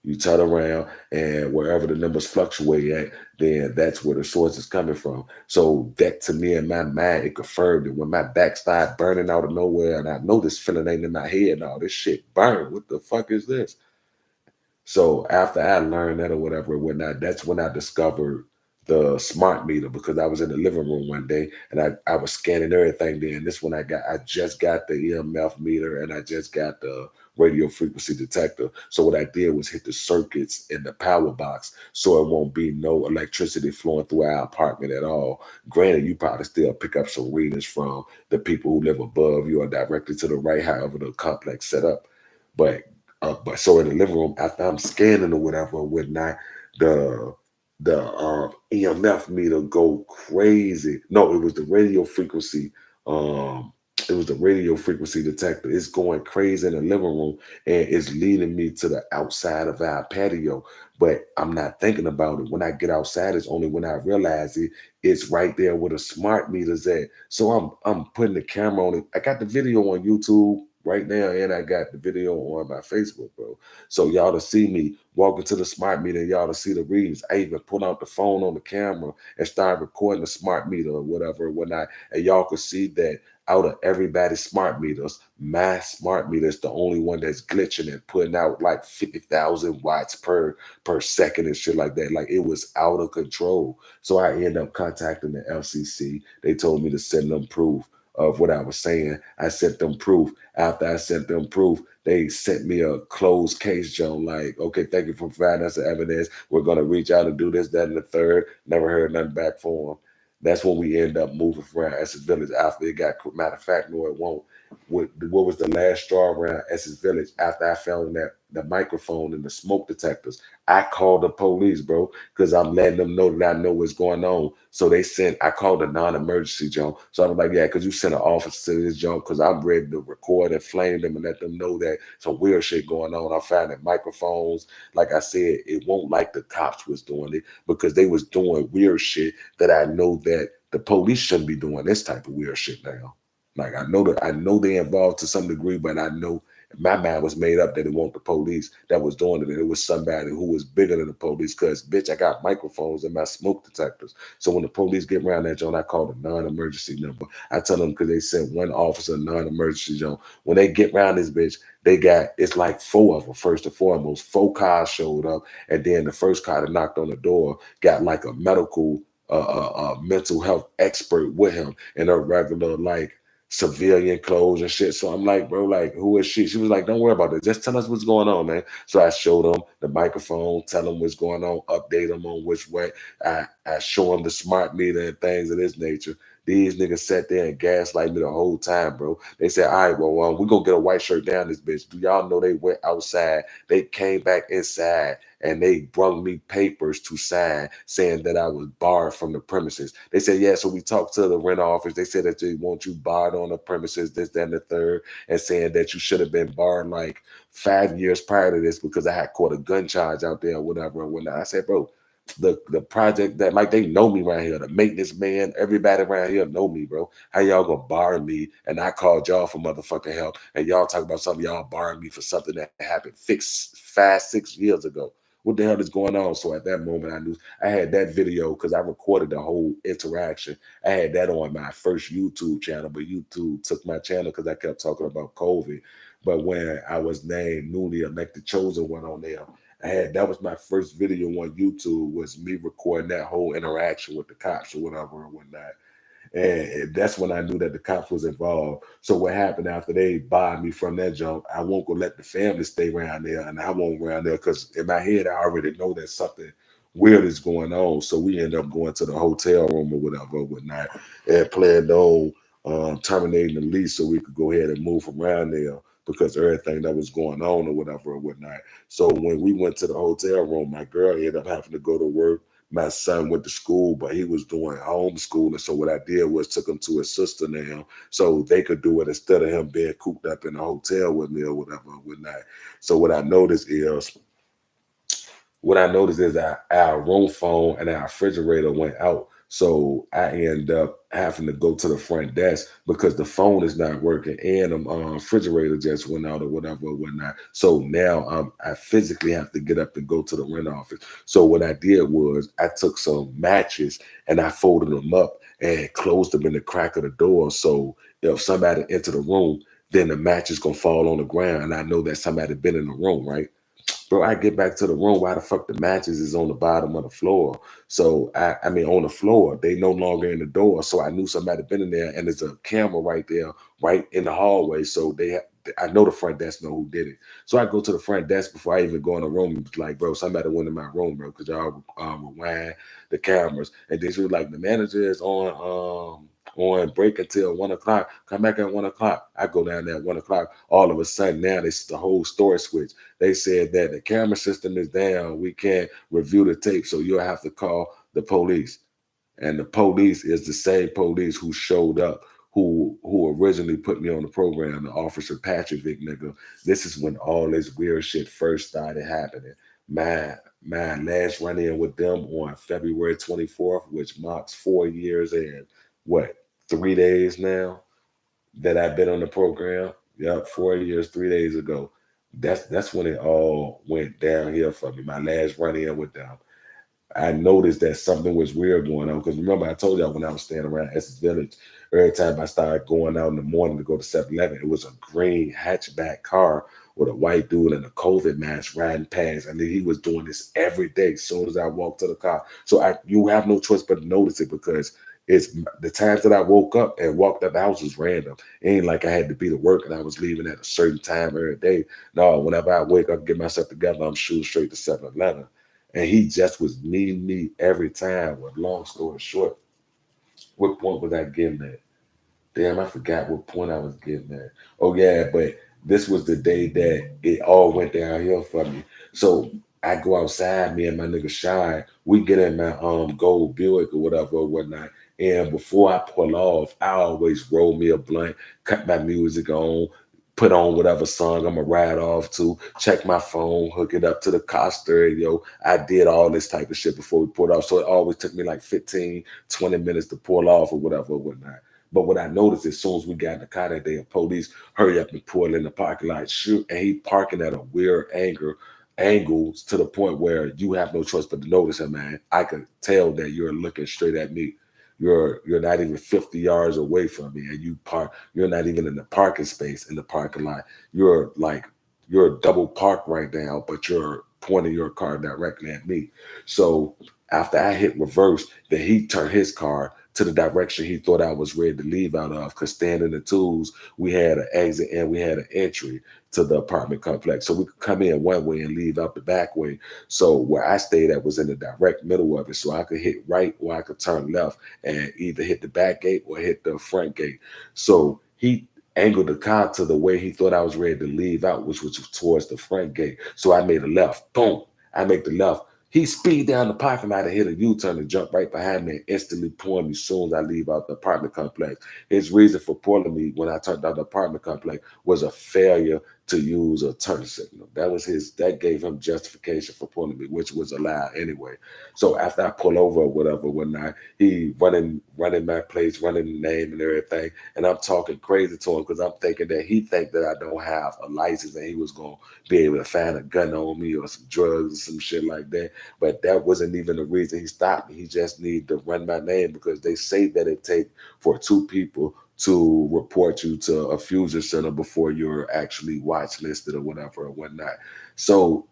You turn around and wherever the numbers fluctuate at, then that's where the source is coming from. So that to me in my mind, it confirmed it when my back started burning out of nowhere, and I know this feeling ain't in my head now. This shit burn. What the fuck is this? So after I learned that or whatever and whatnot, that's when I discovered the smart meter because I was in the living room one day and I was scanning everything. Then this one I just got the EMF meter and I just got the radio frequency detector. So what I did was hit the circuits in the power box so it won't be no electricity flowing through our apartment at all. Granted, you probably still pick up some readings from the people who live above you or directly to the right, however the complex set up. But but so in the living room, after I'm scanning or whatever, whatnot, the the EMF meter go crazy. No, it was the radio frequency. Um, it was the radio frequency detector. It's going crazy in the living room, and it's leading me to the outside of our patio. But I'm not thinking about it. When I get outside, it's only when I realize it. It's right there where the smart meters at. So I'm putting the camera on it. I got the video on YouTube right now, and I got the video on my Facebook, bro. So y'all to see me walking to the smart meter, and y'all to see the readings. I even put out the phone on the camera and start recording the smart meter or whatever and whatnot. And y'all could see that out of everybody's smart meters, my smart meter is the only one that's glitching and putting out like 50,000 watts per second and shit like that. Like it was out of control. So I ended up contacting the LCC. They told me to send them proof of what I was saying. I sent them proof. After I sent them proof, they sent me a closed case, Joe. Like, okay, thank you for providing us the evidence. We're gonna reach out and do this, that, and the third. Never heard nothing back from them. That's when we end up moving around Essex Village after it got. Matter of fact, no, it won't. What was the last straw around Essex Village after I found that the microphone and the smoke detectors? I called the police, bro, because I'm letting them know that I know what's going on. So they sent, I called a non-emergency, Joe. So I was like, yeah, because you sent an officer to this, Joe, because I'm ready to record and flame them and let them know that some weird shit going on. I found that microphones, like I said, it won't like the cops was doing it because they was doing weird shit that I know that the police shouldn't be doing this type of weird shit now. Like I know they involved to some degree, but I know my mind was made up that it wasn't the police that was doing it. And it was somebody who was bigger than the police. Cause bitch, I got microphones in my smoke detectors. So when the police get around that joint, I call the non-emergency number. I tell them because they sent one officer non-emergency zone. When they get around this bitch, they got it's like four of them. First and foremost, four cars showed up, and then the first car that knocked on the door got like a mental health expert with him in a regular like civilian clothes and shit. So I'm like, bro, like, who is she? She was like, don't worry about it. Just tell us what's going on, man. So I showed them the microphone, tell them what's going on, update them on which way. I show them the smart meter and things of this nature. These niggas sat there and gaslight me the whole time, bro. They said, all right, well, we're going to get a white shirt down this bitch. Do y'all know they went outside? They came back inside and they brought me papers to sign saying that I was barred from the premises. They said, yeah, so we talked to the rent office. They said that they want you barred on the premises, this, that, and the third, and saying that you should have been barred like 5 years prior to this because I had caught a gun charge out there or whatever and whatnot. I said, bro, the project that like they know me around here, the maintenance man, everybody around here know me, bro. How y'all gonna bar me? And I called y'all for motherfucking help, and y'all talk about something y'all barring me for something that happened fixed 5, 6 years ago. What the hell is going on? So at that moment, I knew I had that video because I recorded the whole interaction. I had that on my first YouTube channel, but YouTube took my channel because I kept talking about COVID. But when I was named newly elected chosen one on there, I had that was my first video on YouTube was me recording that whole interaction with the cops or whatever and whatnot. And that's when I knew that the cops was involved. So what happened after they barred me from that jump, I won't go let the family stay around there, and I won't around there because in my head I already know that something weird is going on. So we end up going to the hotel room or whatever, or whatnot, and planned on terminating the lease so we could go ahead and move around there because everything that was going on or whatever or whatnot. So when we went to the hotel room, my girl ended up having to go to work. My son went to school, but he was doing homeschooling. So what I did was took him to his sister now, so they could do it instead of him being cooped up in a hotel with me or whatever, or whatnot. So what I noticed is that our room phone and our refrigerator went out. So I end up having to go to the front desk because the phone is not working and the refrigerator just went out or whatever or whatnot. So now I physically have to get up and go to the rent office. So what I did was I took some matches and I folded them up and closed them in the crack of the door. So if somebody entered the room, then the match is gonna fall on the ground, and I know that somebody been in the room, right? Bro, I get back to the room. Why the fuck the matches is on the bottom of the floor? So I mean on the floor. They no longer in the door. So I knew somebody been in there, and there's a camera right there, right in the hallway. So I know the front desk know who did it. So I go to the front desk before I even go in the room. And like, bro, somebody went in my room, bro, because y'all rewind the cameras. And they was like, the manager is on break until 1 o'clock. Come back at 1 o'clock. I go down there at 1 o'clock. All of a sudden, now it's the whole story switch. They said that the camera system is down. We can't review the tape, so you'll have to call the police. And the police is the same police who showed up, who originally put me on the program, the Officer Patrick Vic nigga. This is when all this weird shit first started happening. My last run in with them on February 24th, which marks 4 years and what 3 days now that I've been on the program. Yep, 4 years, 3 days ago. That's when it all went downhill for me. My last run in with them. I noticed that something was weird going on. Because remember, I told y'all when I was staying around Essex Village, every time I started going out in the morning to go to 7-Eleven, it was a green hatchback car with a white dude in a COVID mask riding past. And then he was doing this every day as soon as I walked to the car. So you have no choice but to notice it because it's the times that I woke up and walked up the house was random. It ain't like I had to be to work and I was leaving at a certain time every day. No, whenever I wake up, get myself together, I'm shooting straight to 7-Eleven. And he just was meeting me every time. With long story short, what point was I getting at? Damn, I forgot what point I was getting at. Oh yeah, but this was the day that it all went downhill for me. So I go outside, me and my nigga Shy, we get in my gold Buick or whatever or whatnot. And before I pull off, I always roll me a blunt, cut my music on, put on whatever song I'm gonna ride off to, check my phone, hook it up to the car stereo. I did all this type of shit before we pulled off. So it always took me like 15, 20 minutes to pull off or whatever or whatnot. But what I noticed as soon as we got in the car that day, police hurry up and pull in the parking lot, shoot, and he parking at a weird angles to the point where you have no choice but to notice him, man. I could tell that you're looking straight at me. You're not even 50 yards away from me, and you're not even in the parking space in the parking lot. You're double parked right now, but you're pointing your car directly at me. So after I hit reverse, then he turned his car to the direction he thought I was ready to leave out of. Because standing the tools, we had an exit and we had an entry to the apartment complex. So we could come in one way and leave out the back way. So where I stayed at was in the direct middle of it. So I could hit right or I could turn left and either hit the back gate or hit the front gate. So he angled the car to the way he thought I was ready to leave out, which was towards the front gate. So I made a left. Boom. I make the left. He speed down the parking lot and hit a U-turn and jump right behind me and instantly pulling me as soon as I leave out the apartment complex. His reason for pulling me when I turned out the apartment complex was a failure to use a turn signal. That gave him justification for pulling me, which was allowed anyway. So after I pull over or whatever, whatnot, he running my place, running the name and everything. And I'm talking crazy to him because I'm thinking that he think that I don't have a license and he was gonna be able to find a gun on me or some drugs or some shit like that. But that wasn't even the reason he stopped me. He just needed to run my name because they say that it take for two people to report you to a fusion center before you're actually watch listed or whatever or whatnot. So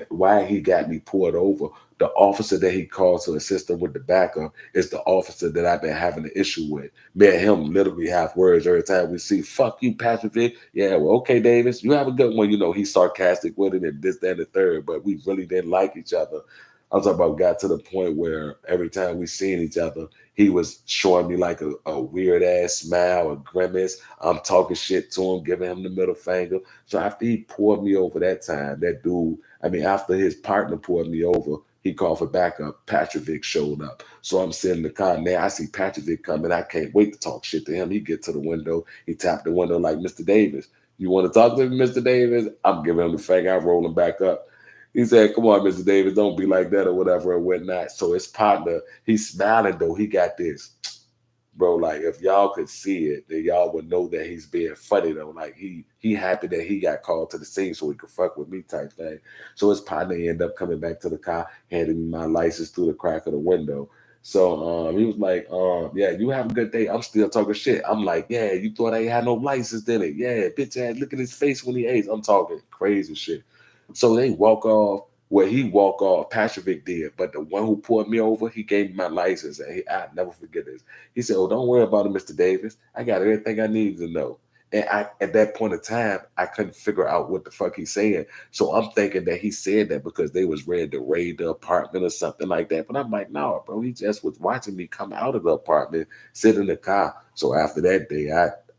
why he got me pulled over, the officer that he called to assist him with the backup is the officer that I've been having an issue with. Me and him literally have words every time we see. Fuck you, Patrick Vick. Yeah, well, okay, Davis, you have a good one. He's sarcastic with it and this, that, and the third, but we really didn't like each other. I'm talking about got to the point where every time we seen each other, he was showing me like a weird ass smile, a grimace. I'm talking shit to him, giving him the middle finger. So after he pulled me over that time, that dude, after his partner pulled me over, he called for backup. Patrick Vick showed up. So I'm sitting in the car. Now I see Patrick Vick coming. I can't wait to talk shit to him. He get to the window. He tapped the window like, Mr. Davis, you want to talk to me, Mr. Davis? I'm giving him the finger. I roll him back up. He said, come on, Mr. Davis, don't be like that or whatever or whatnot. So his partner, he's smiling though. He got this. Bro, like if y'all could see it, then y'all would know that he's being funny though. Like he happy that he got called to the scene so he could fuck with me type thing. So his partner ended up coming back to the car, handing me my license through the crack of the window. So he was like, yeah, you have a good day. I'm still talking shit. I'm like, yeah, you thought I had no license, didn't it? Yeah, bitch ass, look at his face when he ate. I'm talking crazy shit. So they walk off. Well, he walk off. Patrick did, but the one who pulled me over, he gave me my license, and I never forget this. He said, "Oh, don't worry about it, Mr. Davis. I got everything I need to know." And at that point in time, I couldn't figure out what the fuck he's saying. So I'm thinking that he said that because they was ready to raid the apartment or something like that. But I'm like, no, bro, he just was watching me come out of the apartment, sit in the car. So after that day,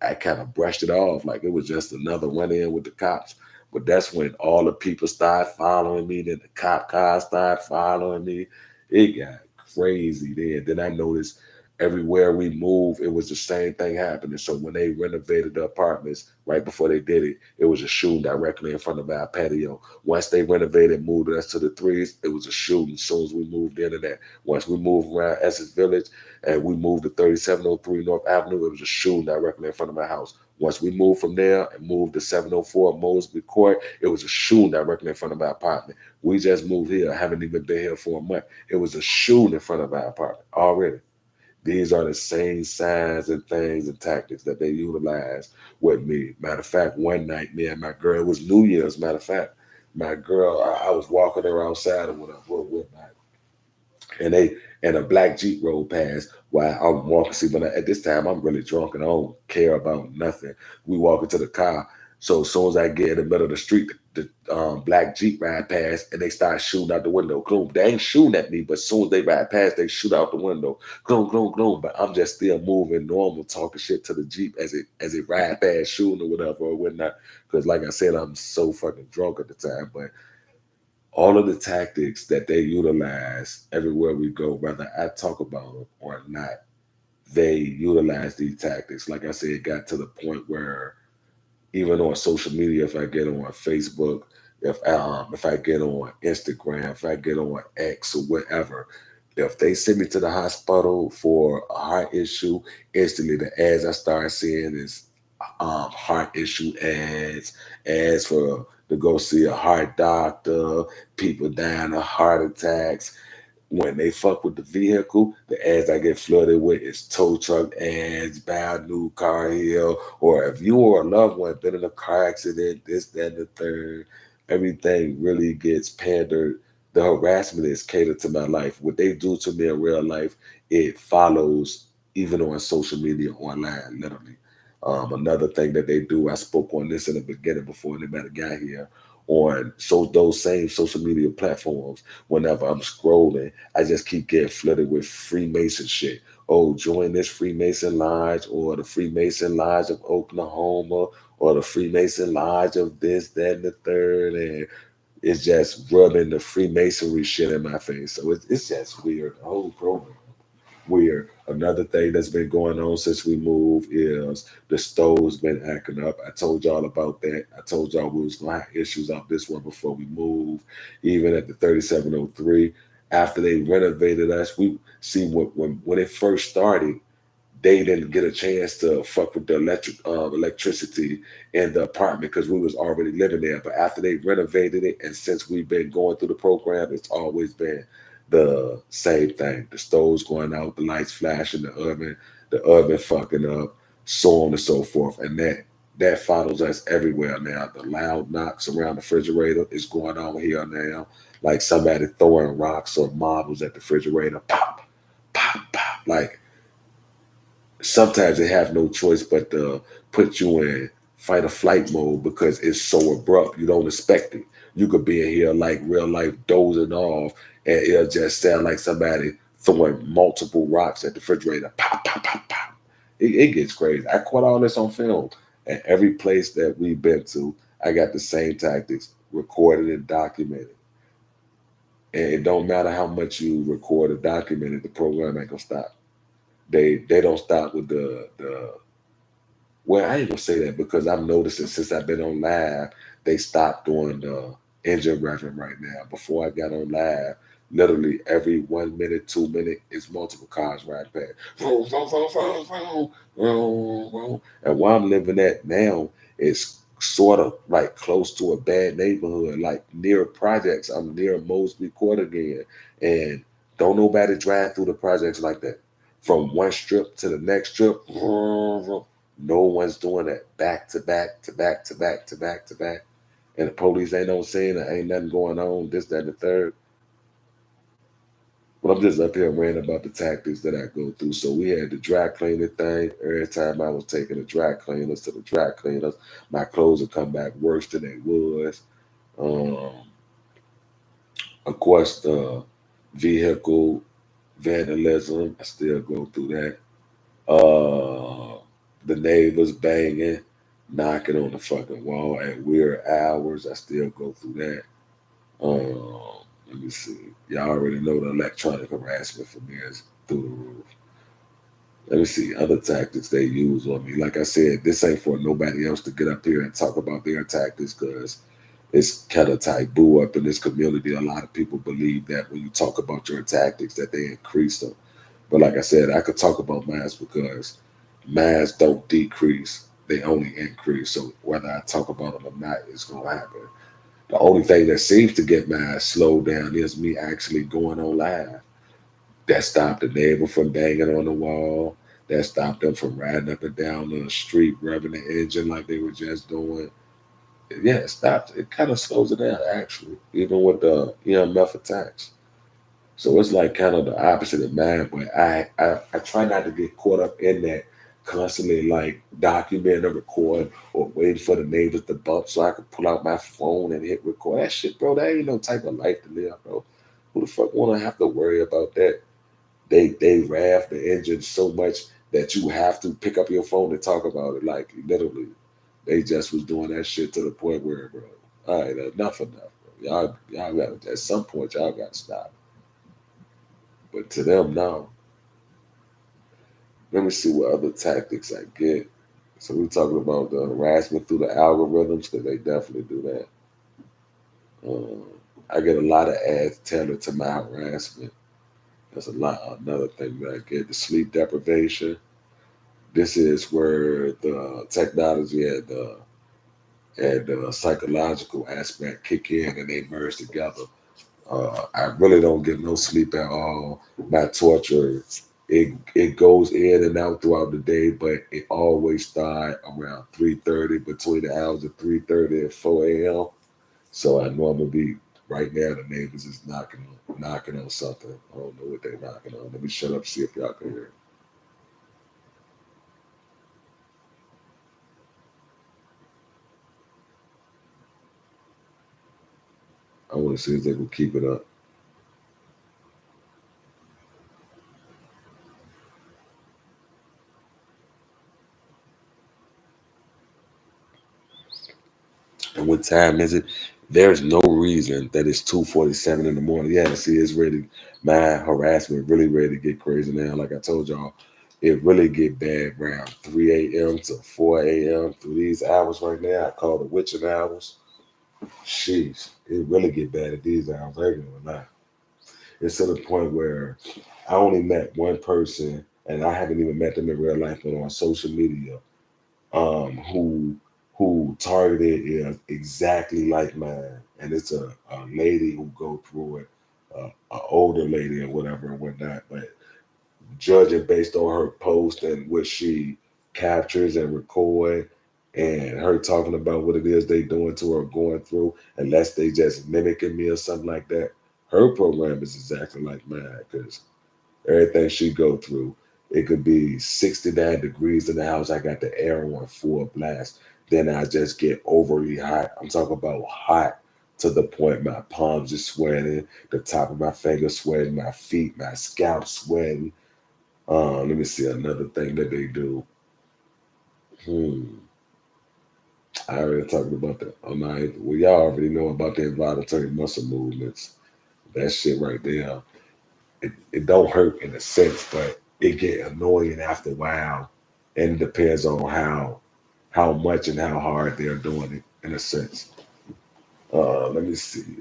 I kind of brushed it off like it was just another run in with the cops. But that's when all the people started following me. Then the cop cars started following me. It got crazy then. Then I noticed everywhere we move, it was the same thing happening. So when they renovated the apartments, right before they did it, it was a shooting directly in front of our patio. Once they renovated, moved us to the threes, it was a shooting as soon as we moved into that. Once we moved around Essex Village and we moved to 3703 North Avenue, it was a shooting directly in front of my house. Once we moved from there and moved to 704 Mosby Court, it was a shooting directly in front of our apartment. We just moved here. I haven't even been here for a month. It was a shooting in front of our apartment already. These are the same signs and things and tactics that they utilize with me. Matter of fact, one night, me and my girl, it was New Year's, matter of fact, my girl, I was walking her outside or whatever with my and a black Jeep rolled past while I'm walking. See, at this time I'm really drunk and I don't care about nothing. We walk into the car. So as soon as I get in the middle of the street, the black Jeep ride past and they start shooting out the window. Gloom. They ain't shooting at me, but as soon as they ride past, they shoot out the window. Gloom, gloom, gloom. But I'm just still moving normal, talking shit to the Jeep as it ride past, shooting or whatever or whatnot. Because like I said, I'm so fucking drunk at the time. But all of the tactics that they utilize everywhere we go, whether I talk about them or not, they utilize these tactics. Like I said, it got to the point where even on social media, if I get on Facebook, if I get on Instagram, if I get on X or whatever, if they send me to the hospital for a heart issue, instantly the ads I start seeing is heart issue ads for to go see a heart doctor, people dying of heart attacks. When they fuck with the vehicle, the ads I get flooded with is tow truck ads, buy a new car here, or if you or a loved one been in a car accident, this, that, and the third, everything really gets pandered. The harassment is catered to my life. What they do to me in real life, it follows even on social media online, literally. Another thing that they do, I spoke on this in the beginning before anybody got here, on those same social media platforms. Whenever I'm scrolling, I just keep getting flooded with Freemason shit. Oh, join this Freemason Lodge, or the Freemason Lodge of Oklahoma, or the Freemason Lodge of this, that, and the third. And it's just rubbing the Freemasonry shit in my face. So it's just weird. The whole program weird. Another thing that's been going on since we moved is the stove's been acting up. I told y'all about that. I told y'all we was gonna have issues out this one before we moved. Even at the 3703, after they renovated us, we see when it first started, they didn't get a chance to fuck with the electricity in the apartment because we was already living there. But after they renovated it, and since we've been going through the program, it's always been the same thing. The stoves going out, the lights flashing, the oven fucking up, so on and so forth. And that follows us everywhere now. The loud knocks around the refrigerator is going on here now. Like somebody throwing rocks or marbles at the refrigerator. Pop, pop, pop. Like sometimes they have no choice but to put you in fight or flight mode because it's so abrupt. You don't expect it. You could be in here like real life dozing off, and it'll just sound like somebody throwing multiple rocks at the refrigerator. Pop, pop, pop, pop. It gets crazy. I caught all this on film. And every place that we've been to, I got the same tactics recorded and documented. And it don't matter how much you record or document it, the program ain't gonna stop. They don't stop with the well, I ain't gonna say that because I'm noticing since I've been on live, they stopped doing the engine revving right now. Before I got on live, literally every 1 minute, 2 minute is multiple cars riding past. Vroom, vroom, vroom, vroom, vroom, vroom, vroom. And where I'm living at now is sort of like close to a bad neighborhood, like near projects. I'm near Mosby Court again. And don't nobody drive through the projects like that. From one strip to the next strip, vroom, vroom. No one's doing that back to back to back to back to back to back. And the police ain't no saying there ain't nothing going on, this, that, and the third. But I'm just up here ranting about the tactics that I go through. So we had the dry cleaning thing. Every time I was taking the dry cleaners to the dry cleaners, my clothes would come back worse than they was. Um, of course, the vehicle vandalism, I still go through that. The neighbors banging, knocking on the fucking wall at weird hours. I still go through that. Let me see. Y'all already know the electronic harassment for me is through the roof. Let me see other tactics they use on me. Like I said, this ain't for nobody else to get up here and talk about their tactics because it's kind of taboo up in this community. A lot of people believe that when you talk about your tactics, that they increase them. But like I said, I could talk about mass because mass don't decrease; they only increase. So whether I talk about them or not, it's gonna happen. The only thing that seems to get mass slowed down is me actually going on live. That stopped the neighbor from banging on the wall. That stopped them from riding up and down the street, revving the engine like they were just doing. Yeah, it stops. It kind of slows it down actually, even with the EMF attacks. So it's like kind of the opposite of mine, but I try not to get caught up in that constantly like document or record or waiting for the neighbors to bump so I can pull out my phone and hit record. That shit, bro, that ain't no type of life to live, bro. Who the fuck wanna have to worry about that? They rev the engine so much that you have to pick up your phone and talk about it. Like literally, they just was doing that shit to the point where, bro, all right, enough, bro. Y'all got at some point y'all got to stop. But to them, no. Let me see what other tactics I get. So we're talking about the harassment through the algorithms because they definitely do that. Um, I get a lot of ads tailored to my harassment. That's a lot. Another thing that I get the sleep deprivation. This is where the technology and the psychological aspect kick in and they merge together. I really don't get no sleep at all. My torture, it goes in and out throughout the day, but it always start around 3:30, between the hours of 3:30 and 4 a.m. So I know I'm gonna be right now. The neighbors is knocking on something. I don't know what they're knocking on. Let me shut up, see if y'all can hear. I want to see if they can keep it up. And what time is it? There's no reason that it's 2:47 in the morning. Yeah, see, it's ready. My harassment really ready to get crazy now. Like I told y'all, it really get bad around 3 a.m. to 4 a.m. through these hours right now. I call the witching hours. Sheesh, it really get bad at these hours. I ain't gonna lie. It's to the point where I only met one person, and I haven't even met them in real life, but on social media, who targeted is exactly like mine, and it's a lady who go through it, a older lady or whatever and whatnot. But judging based on her post and what she captures and record, and her talking about what it is they doing to her, going through, unless they just mimicking me or something like that. Her program is exactly like mine because everything she go through. It could be 69 degrees in the house. I got the air on full blast. Then I just get overly hot. I'm talking about hot to the point my palms are sweating, the top of my fingers sweating, my feet, my scalp sweating. Let me see another thing that they do. Hmm. I already talked about that. Well, y'all already know about the involuntary muscle movements. That shit right there. It don't hurt in a sense, but it get annoying after a while, and it depends on how much and how hard they're doing it in a sense. Let me see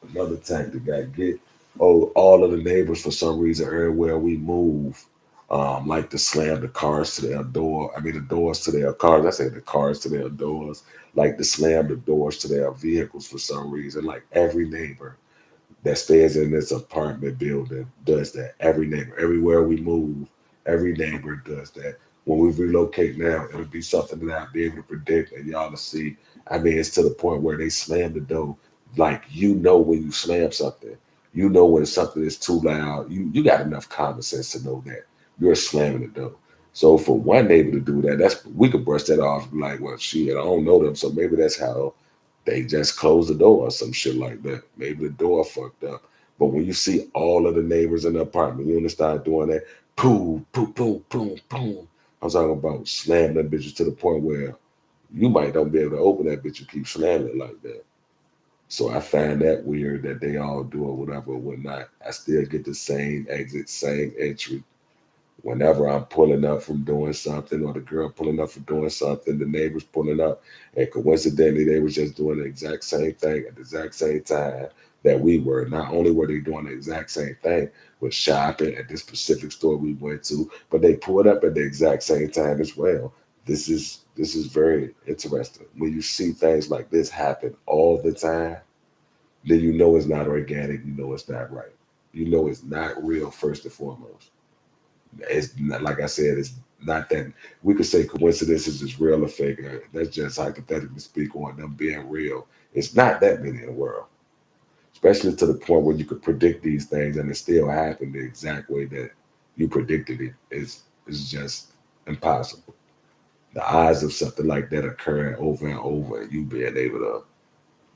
another tactic I get. Oh, all of the neighbors for some reason everywhere we move, like to slam the cars to their door. I mean the doors to their cars. I say the cars to their doors. Like to slam the doors to their vehicles for some reason. Like every neighbor that stays in this apartment building does that. Every neighbor, everywhere we move, every neighbor does that. When we relocate now, it'll be something that I'll be able to predict and y'all to see. I mean, it's to the point where they slam the door. Like you know when you slam something, you know when something is too loud. You got enough common sense to know that you're slamming the door. So for one neighbor to do that, that's we could brush that off and be like, well, shit, I don't know them, so maybe that's how they just closed the door or some shit like that. Maybe the door fucked up. But when you see all of the neighbors in the apartment, you start doing that, boom, boom, boom, boom, boom. I'm talking about slamming them bitches to the point where you might don't be able to open that bitch. You keep slamming it like that. So I find that weird that they all do it, whatever, or whatnot. I still get the same exit, same entry. Whenever I'm pulling up from doing something, or the girl pulling up from doing something, the neighbors pulling up, and coincidentally, they were just doing the exact same thing at the exact same time that we were. Not only were they doing the exact same thing, with shopping at this specific store we went to, but they pulled up at the exact same time as well. This is very interesting. When you see things like this happen all the time, then you know it's not organic. You know it's not right. You know it's not real first and foremost. It's not, like I said, it's not that we could say coincidences is real or fake. That's just hypothetically speak on them being real. It's not that many in the world, especially to the point where you could predict these things and it still happened the exact way that you predicted it. It's just impossible. The odds of something like that occurring over and over, and you being able to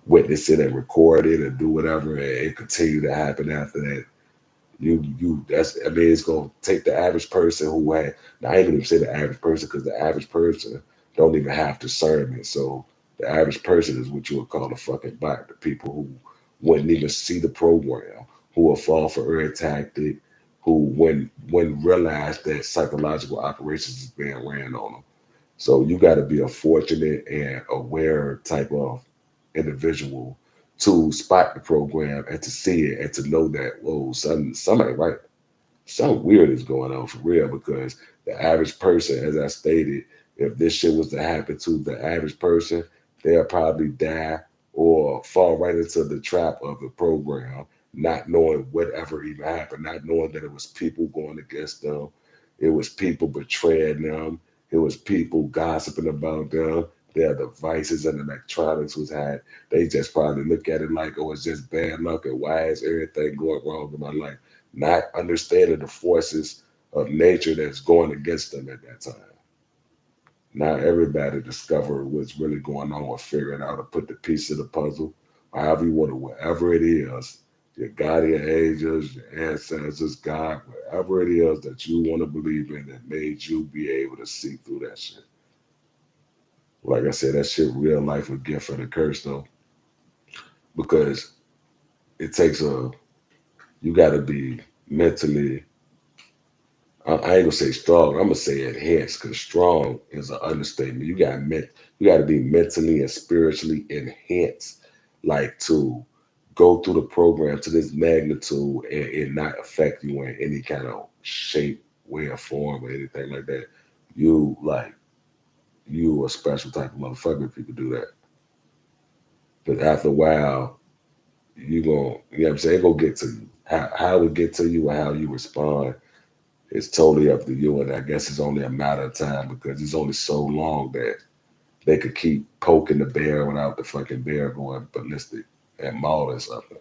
witness it and record it and do whatever, and it continue to happen after that. That's, I mean, it's gonna take the average person who had, now I ain't even say the average person because the average person don't even have discernment. So the average person is what you would call a fucking bot. The people who wouldn't even see the program, who will fall for every tactic, who when realize that psychological operations is being ran on them. So you got to be a fortunate and aware type of individual to spot the program and to see it and to know that, whoa, something ain't right. Something weird is going on for real, because the average person, as I stated, if this shit was to happen to the average person, they'll probably die or fall right into the trap of the program, not knowing whatever even happened, not knowing that it was people going against them, it was people betraying them, it was people gossiping about them, their devices and electronics was had. They just probably look at it like, oh, it's just bad luck, and why is everything going wrong in my life? Not understanding the forces of nature that's going against them at that time. Not everybody discovered what's really going on or figuring out to put the piece of the puzzle, however you want to, whatever it is, your guardian angels, your ancestors, God, whatever it is that you want to believe in that made you be able to see through that shit. Like I said, that shit real life a gift and a curse though. because it takes you got to be mentally. I ain't gonna say strong. I'm gonna say enhanced because strong is an understatement. You got to be mentally and spiritually enhanced, like to go through the program to this magnitude and it not affect you in any kind of shape, way, or form, or anything like that. You like you a special type of motherfucker if you could do that. But after a while, you know what I'm saying, it gonna get to you. How it get to you or how you respond, it's totally up to you, and I guess it's only a matter of time because it's only so long that they could keep poking the bear without the fucking bear going ballistic and mauling something.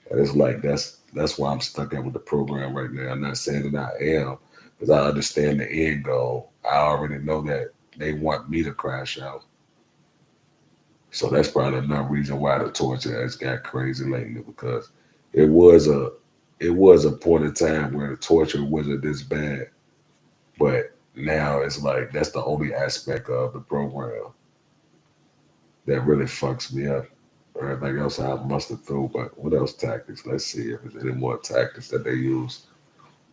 And it's like that's why I'm stuck at with the program right now. I'm not saying that I am, because I understand the end goal. I already know that they want me to crash out. So that's probably another reason why the torture has got crazy lately because it was a it was a point in time where the torture wasn't this bad. But now it's like that's the only aspect of the program that really fucks me up. Everything else I mustered through, but what else tactics? Let's see if there's any more tactics that they use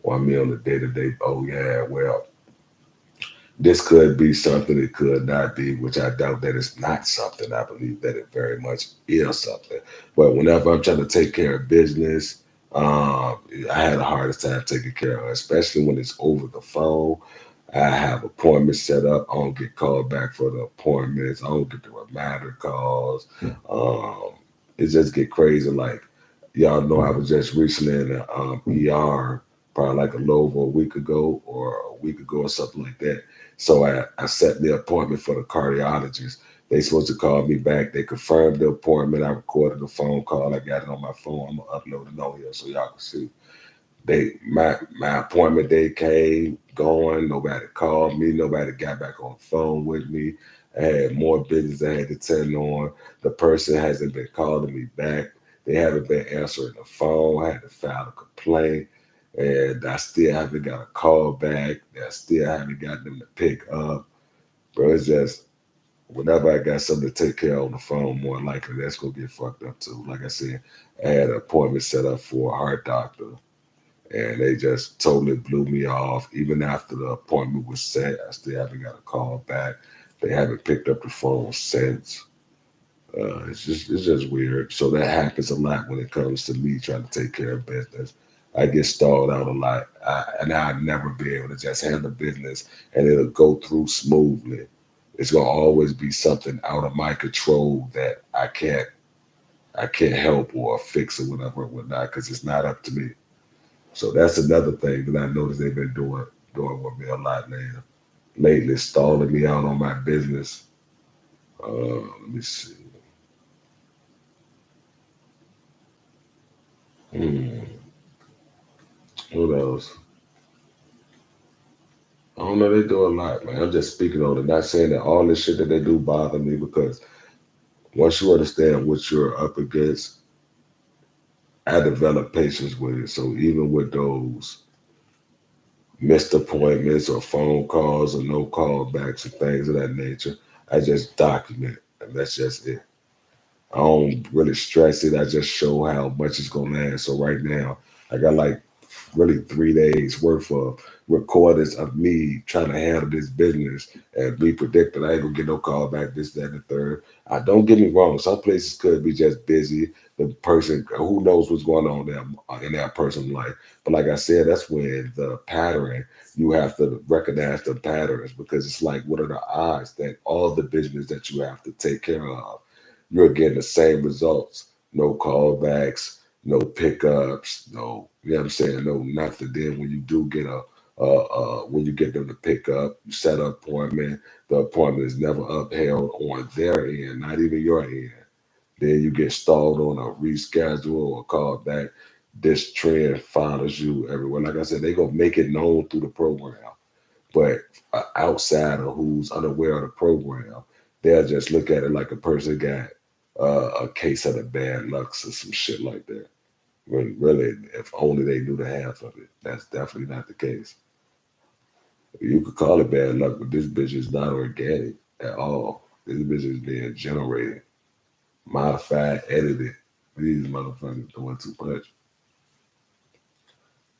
on me on the day to day. Oh yeah, well, this could be something, it could not be, which I doubt that it's not something. I believe that it very much is something. But whenever I'm trying to take care of business, I had the hardest time taking care of it, especially when it's over the phone. I have appointments set up. I don't get called back for the appointments. I don't get the reminder calls. Um, it just get crazy. Like y'all know, I was just recently in the ER, probably like a little over a week ago or a week ago or something like that. So I set the appointment for the cardiologist. They supposed to call me back. They confirmed the appointment. I recorded the phone call. I got it on my phone. I'm gonna upload it on here so y'all can see. My appointment day came, going, nobody called me, nobody got back on the phone with me. I had more business I had to tend on. The person hasn't been calling me back. They haven't been answering the phone. I had to file a complaint. And I still haven't got a call back. I still haven't got them to pick up. Bro, it's just whenever I got something to take care of on the phone, more likely that's gonna get fucked up too. Like I said, I had an appointment set up for a heart doctor and they just totally blew me off. Even after the appointment was set, I still haven't got a call back. They haven't picked up the phone since. It's just weird. So that happens a lot when it comes to me trying to take care of business. I get stalled out a lot, and I'll never be able to just handle business and it'll go through smoothly. It's gonna always be something out of my control that I can't help or fix or whatever or whatnot because it's not up to me. So that's another thing that I noticed they've been doing with me a lot lately, stalling me out on my business. Let me see. Hmm. What else? I don't know. They do a lot, man. I'm just speaking on it. Not saying that all this shit that they do bother me because once you understand what you're up against, I develop patience with it. So even with those missed appointments or phone calls or no callbacks or things of that nature, I just document it. And that's just it. I don't really stress it. I just show how much it's gonna last. So right now, I got like really 3 days worth of recordings of me trying to handle this business and be predicted I ain't gonna get no call back, this, that, and the third. Don't get me wrong, some places could be just busy. The person who knows what's going on in that person's life. But like I said, that's when the pattern you have to recognize the patterns because it's like what are the odds that all the business that you have to take care of you're getting the same results. No callbacks, no pickups, no, you know what I'm saying, no nothing. Then when you do get when you get them to pick up, you set an appointment, the appointment is never upheld on their end, not even your end. Then you get stalled on a reschedule or call back. This trend follows you everywhere. Like I said, they gonna make it known through the program. But outsider who's unaware of the program, they'll just look at it like a person got a case of the bad lucks or some shit like that. When really, if only they knew the half of it, that's definitely not the case. You could call it bad luck, but this bitch is not organic at all. This bitch is being generated. modify, edit it. These motherfuckers doing too much.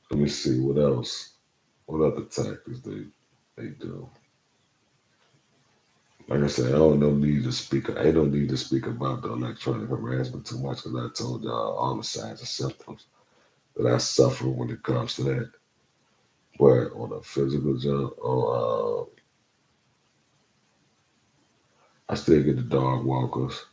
Let me see what else. What other tactics they do? Like I said, I don't no need to speak. I don't need to speak about the electronic harassment too much because I told y'all all the signs and symptoms that I suffer when it comes to that. But on a physical jump, I still get the dog walkers.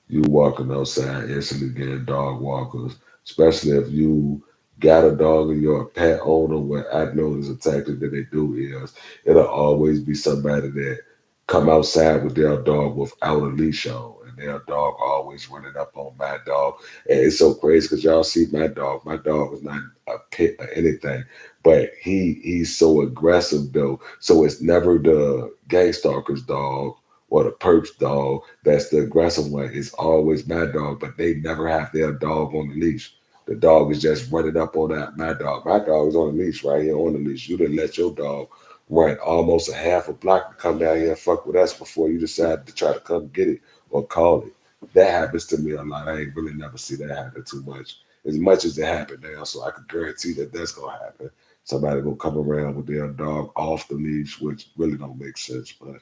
You walking outside instantly getting dog walkers, especially if you got a dog and you're a pet owner. What I know is a tactic that they do is it'll always be somebody that come outside with their dog without a leash on, and their dog always running up on my dog. And it's so crazy because y'all see my dog. My dog is not a pit or anything, but he's so aggressive though. So it's never the gang stalker's dog or the perp's dog that's the aggressive one. It's always my dog, but they never have their dog on the leash. The dog is just running up on that my dog. My dog is on the leash right here on the leash. You didn't let your dog run almost a half a block to come down here and fuck with us before you decide to try to come get it or call it. That happens to me a lot. I ain't really never see that happen too much as it happened now. So I can guarantee that that's gonna happen. Somebody gonna come around with their dog off the leash, which really don't make sense. But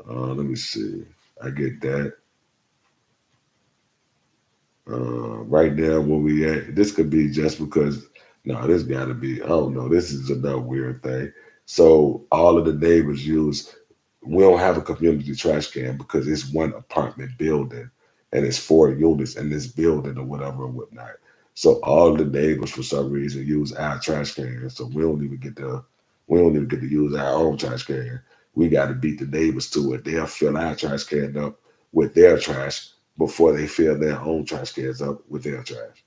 let me see. I get that. Right now, where we at, this could be just because, no, this got to be, I don't know, this is another weird thing. So, all of the neighbors use, we don't have a community trash can because it's one apartment building and it's 4 units in this building or whatever and whatnot. So, all the neighbors, for some reason, use our trash can. So, we don't even get to use our own trash can. We got to beat the neighbors to it. They'll fill our trash can up with their trash before they fill their own trash cans up with their trash.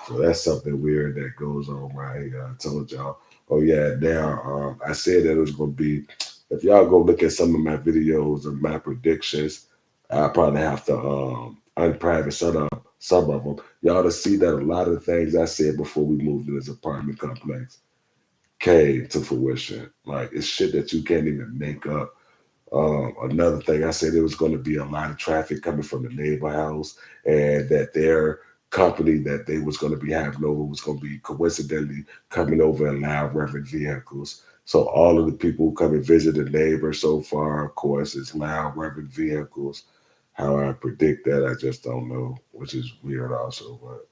So that's something weird that goes on right here. I told y'all. Oh yeah, now I said that it was gonna be. If y'all go look at some of my videos and my predictions, I probably have to unprivate some of them. Y'all to see that a lot of the things I said before we moved in this apartment complex came to fruition. Like it's shit that you can't even make up. Another thing, I said there was going to be a lot of traffic coming from the neighbor house, and that their company that they was going to be having over was going to be coincidentally coming over in loud Reverend vehicles. So all of the people who come and visit the neighbor so far, of course, is loud Reverend vehicles. How I predict that, I just don't know, which is weird also. But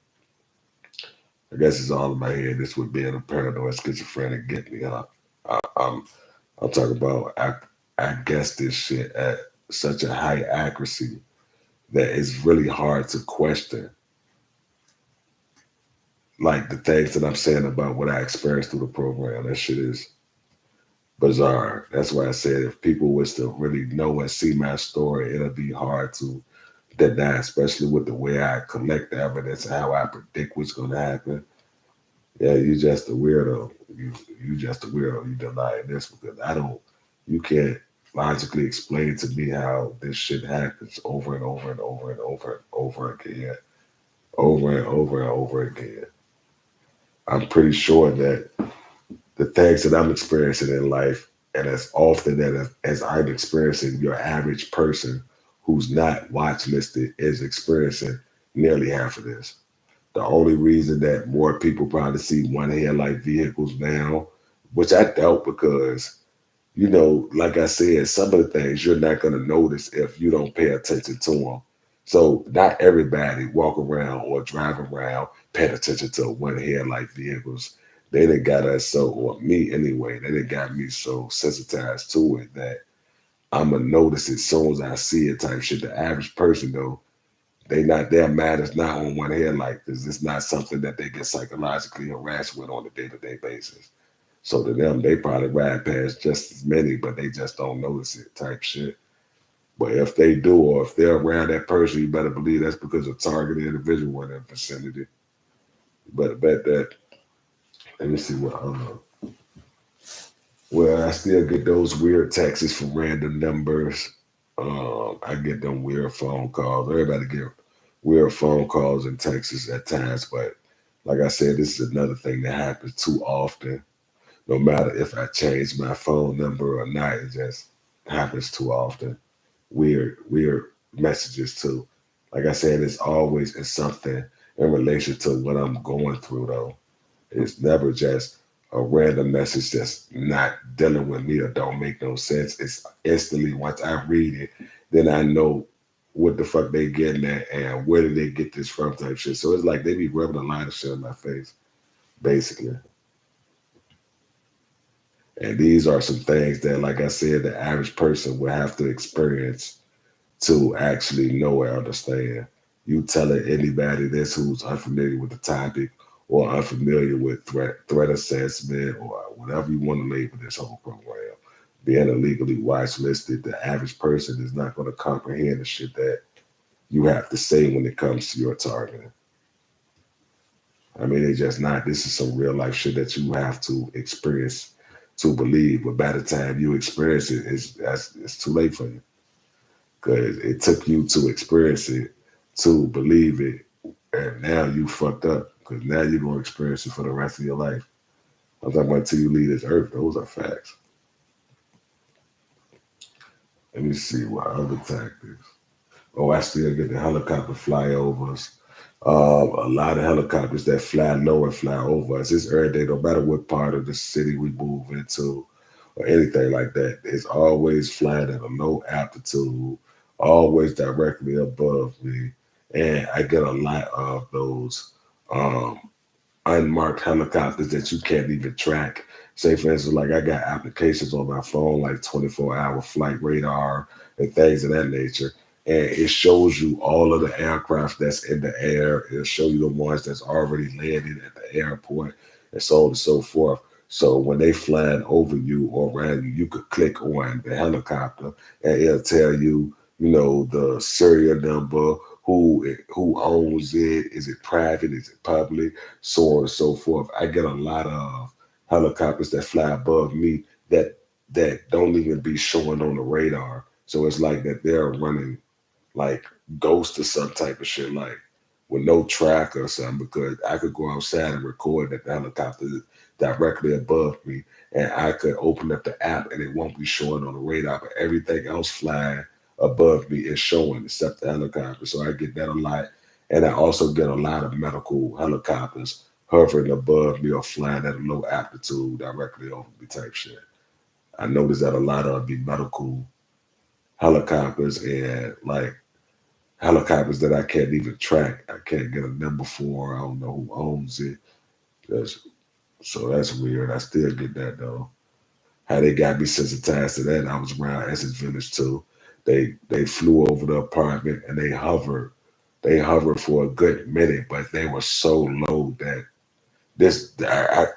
I guess it's all in my head. This would being a paranoid schizophrenic get me. I'm I'm talking about I guess this shit at such a high accuracy that it's really hard to question like the things that I'm saying about what I experienced through the program. That shit is bizarre. That's why I said if people was to really know and see my story, it'll be hard to deny, especially with the way I collect the evidence and how I predict what's gonna happen. Yeah, you just a weirdo. You just a weirdo. You denying this because I don't. You can't logically explain to me how this shit happens over and over and over and over and over again, over and over and over again. I'm pretty sure that the things that I'm experiencing in life, and as often as I'm experiencing, your average person who's not watch listed is experiencing nearly half of this. The only reason that more people probably see one headlight vehicles now, which I doubt because, like I said, some of the things you're not going to notice if you don't pay attention to them. So not everybody walk around or drive around paying attention to one headlight vehicles. They done got us so, or me anyway, they done got me so sensitized to it that I'm going to notice it as soon as I see it type shit. The average person though, their mind is not on one headlight because it's not something that they get psychologically harassed with on a day-to-day basis. So to them, they probably ride past just as many, but they just don't notice it type shit. But if they do, or if they're around that person, you better believe that's because of targeted individual in that vicinity. You better bet that. Let me see what well, I still get those weird texts from random numbers. I get them weird phone calls. Everybody get weird phone calls and texts at times, but like I said, this is another thing that happens too often. No matter if I change my phone number or not, it just happens too often. Weird messages too. Like I said, it's always it's something in relation to what I'm going through, though. It's never just a random message that's not dealing with me or don't make no sense. It's instantly once I read it, then I know what the fuck they getting at and where did they get this from type shit. So it's like they be rubbing a lot of shit in my face, basically. And these are some things that, like I said, the average person would have to experience to actually know or understand. You telling anybody this who's unfamiliar with the topic or unfamiliar with threat assessment or whatever you want to label this whole program, being illegally watch listed, the average person is not going to comprehend the shit that you have to say when it comes to your targeting. I mean, it's just not. This is some real life shit that you have to experience to believe. But by the time you experience it, it's too late for you because it took you to experience it to believe it, and now you fucked up because now you're gonna experience it for the rest of your life. I'm talking about until you leave this earth. Those are facts. Let me see what other tactics. Oh, I still get the helicopter flyovers. A lot of helicopters that fly low and fly over us. It's every day, no matter what part of the city we move into or anything like that. It's always flying at a low altitude, always directly above me. And I get a lot of those um, unmarked helicopters that you can't even track. Say, for instance, like I got applications on my phone, like 24-hour flight radar and things of that nature. And it shows you all of the aircraft that's in the air. It'll show you the ones that's already landed at the airport and so on and so forth. So when they flying over you or around you, you could click on the helicopter and it'll tell you, you know, the serial number, who owns it, is it private, is it public, so on and so forth. I get a lot of helicopters that fly above me that don't even be showing on the radar. So it's like that they're running like ghost or some type of shit, like with no track or something, because I could go outside and record that the helicopter is directly above me and I could open up the app and it won't be showing on the radar, but everything else flying above me is showing except the helicopter. So I get that a lot. And I also get a lot of medical helicopters hovering above me or flying at a low altitude directly over me type shit. I noticed that a lot of the medical helicopters and like helicopters that I can't even track. I can't get a number for. I don't know who owns it. So that's weird. I still get that though. How they got me sensitized to that. I was around Essex Village too. They flew over the apartment and they hovered. They hovered for a good minute, but they were so low that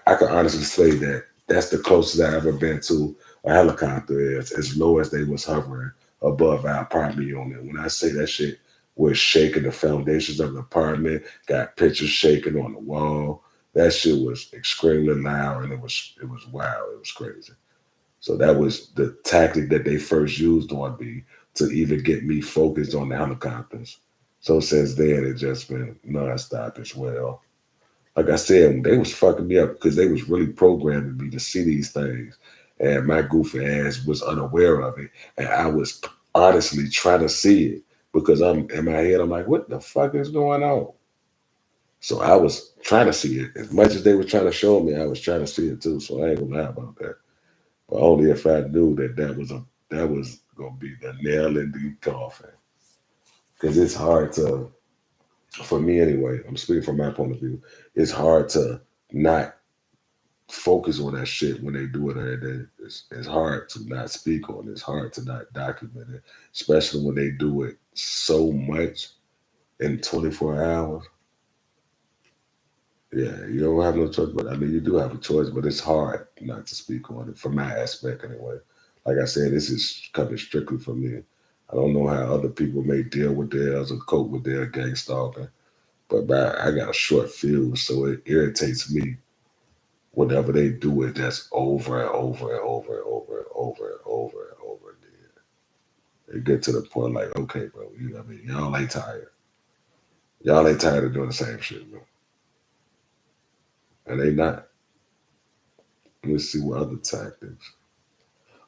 I can honestly say that that's the closest I ever been to a helicopter is as low as they was hovering above our apartment unit. When I say that shit was shaking the foundations of the apartment, got pictures shaking on the wall. That shit was extremely loud and it was wild. It was crazy. So that was the tactic that they first used on me to even get me focused on the helicopters. So since then it just been nonstop as well. Like I said, they was fucking me up because they was really programming me to see these things. And my goofy ass was unaware of it. And I was honestly trying to see it because I'm in my head, I'm like, what the fuck is going on? So I was trying to see it. As much as they were trying to show me, I was trying to see it too. So I ain't gonna lie about that. But only if I knew that that was gonna be the nail in the coffin. Because it's hard to, for me anyway, I'm speaking from my point of view, it's hard to not focus on that shit when they do it every day. It's hard to not speak on it. It's hard to not document it, especially when they do it so much in 24 hours. Yeah, you don't have no choice, but I mean, you do have a choice, but it's hard not to speak on it from my aspect anyway. Like I said, this is coming strictly from me. I don't know how other people may deal with theirs or cope with their gang stalking, but I got a short fuse, so it irritates me whenever they do it just over and over and over and over and over and over and over again. It get to the point like, okay, bro, you know what I mean? Y'all ain't tired. Y'all ain't tired of doing the same shit, bro. And they not. Let me see what other tactics.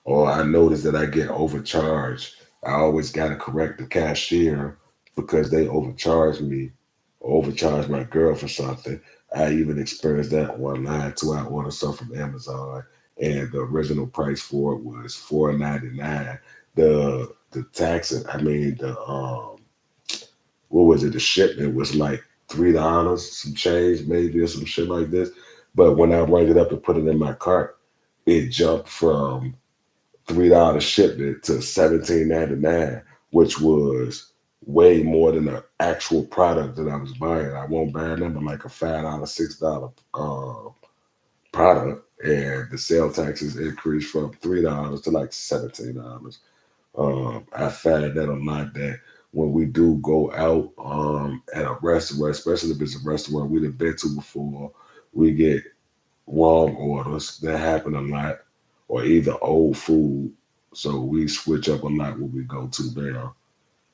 Or I notice that I get overcharged. I always got to correct the cashier because they overcharged me or overcharged my girl for something. I even experienced that online too. I ordered something from Amazon, and the original price for it was $4.99. The tax, I mean what was it? The shipment was like $3, some change maybe or some shit like this. But when I rang it up and put it in my cart, it jumped from $3 shipment to 17.99, which was way more than the actual product that I was buying. I won't buy nothing like a $5, $6 product, and the sale taxes increased from $3 to like $17. I find that a lot that when we do go out at a restaurant, especially if it's a restaurant we've been to before, we get wrong orders. That happen a lot, or either old food. So we switch up a lot when we go to there.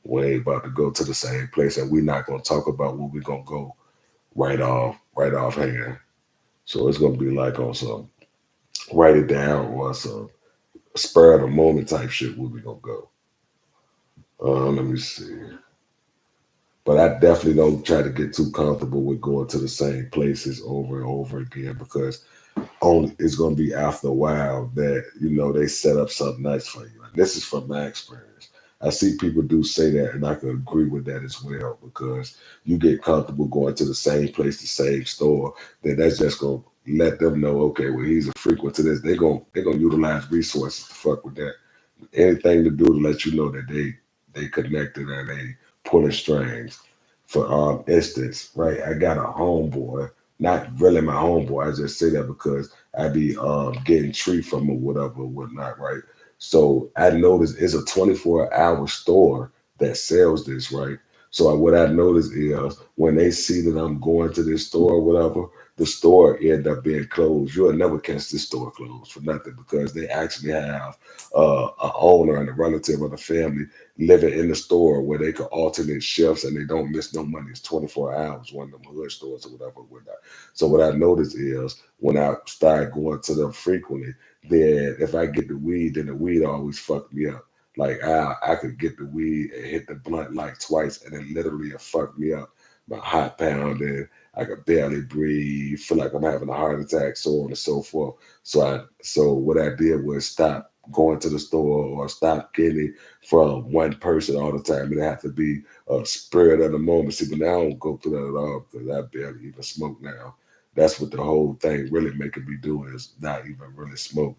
We ain't about to go to the same place, and we're not gonna talk about where we're gonna go right off hand. So it's gonna be like on some write it down or some spur of the moment type shit where we gonna go. Let me see. But I definitely don't try to get too comfortable with going to the same places over and over again because only it's going to be after a while that they set up something nice for you. And this is from my experience. I see people do say that, and I can agree with that as well because you get comfortable going to the same place, the same store. Then that's just going to let them know, okay, well he's a frequent to this. They're gonna utilize resources to fuck with that. Anything to do to let you know that they connected and they pulling strings. For instance, right, I got a homeboy, not really my homeboy. I just say that because I be getting treat from him or whatever, whatnot, right? So I noticed it's a 24-hour store that sells this, right? So what I noticed is when they see that I'm going to this store or whatever, the store end up being closed. You'll never catch this store closed for nothing because they actually have a owner and a relative of the family living in the store where they could alternate shifts and they don't miss no money. It's 24 hours, one of them hood stores or whatever, whatnot. So what I noticed is when I started going to them frequently, then if I get the weed, then the weed always fucked me up. Like I could get the weed and hit the blunt like twice, and it literally it fucked me up. My heart pounding, I could barely breathe, feel like I'm having a heart attack, so on and so forth. So what I did was stop going to the store or stop getting it from one person all the time. It have to be a spirit of the moment. See, but now I don't go through that at all because I barely even smoke now. That's what the whole thing really making me do is not even really smoke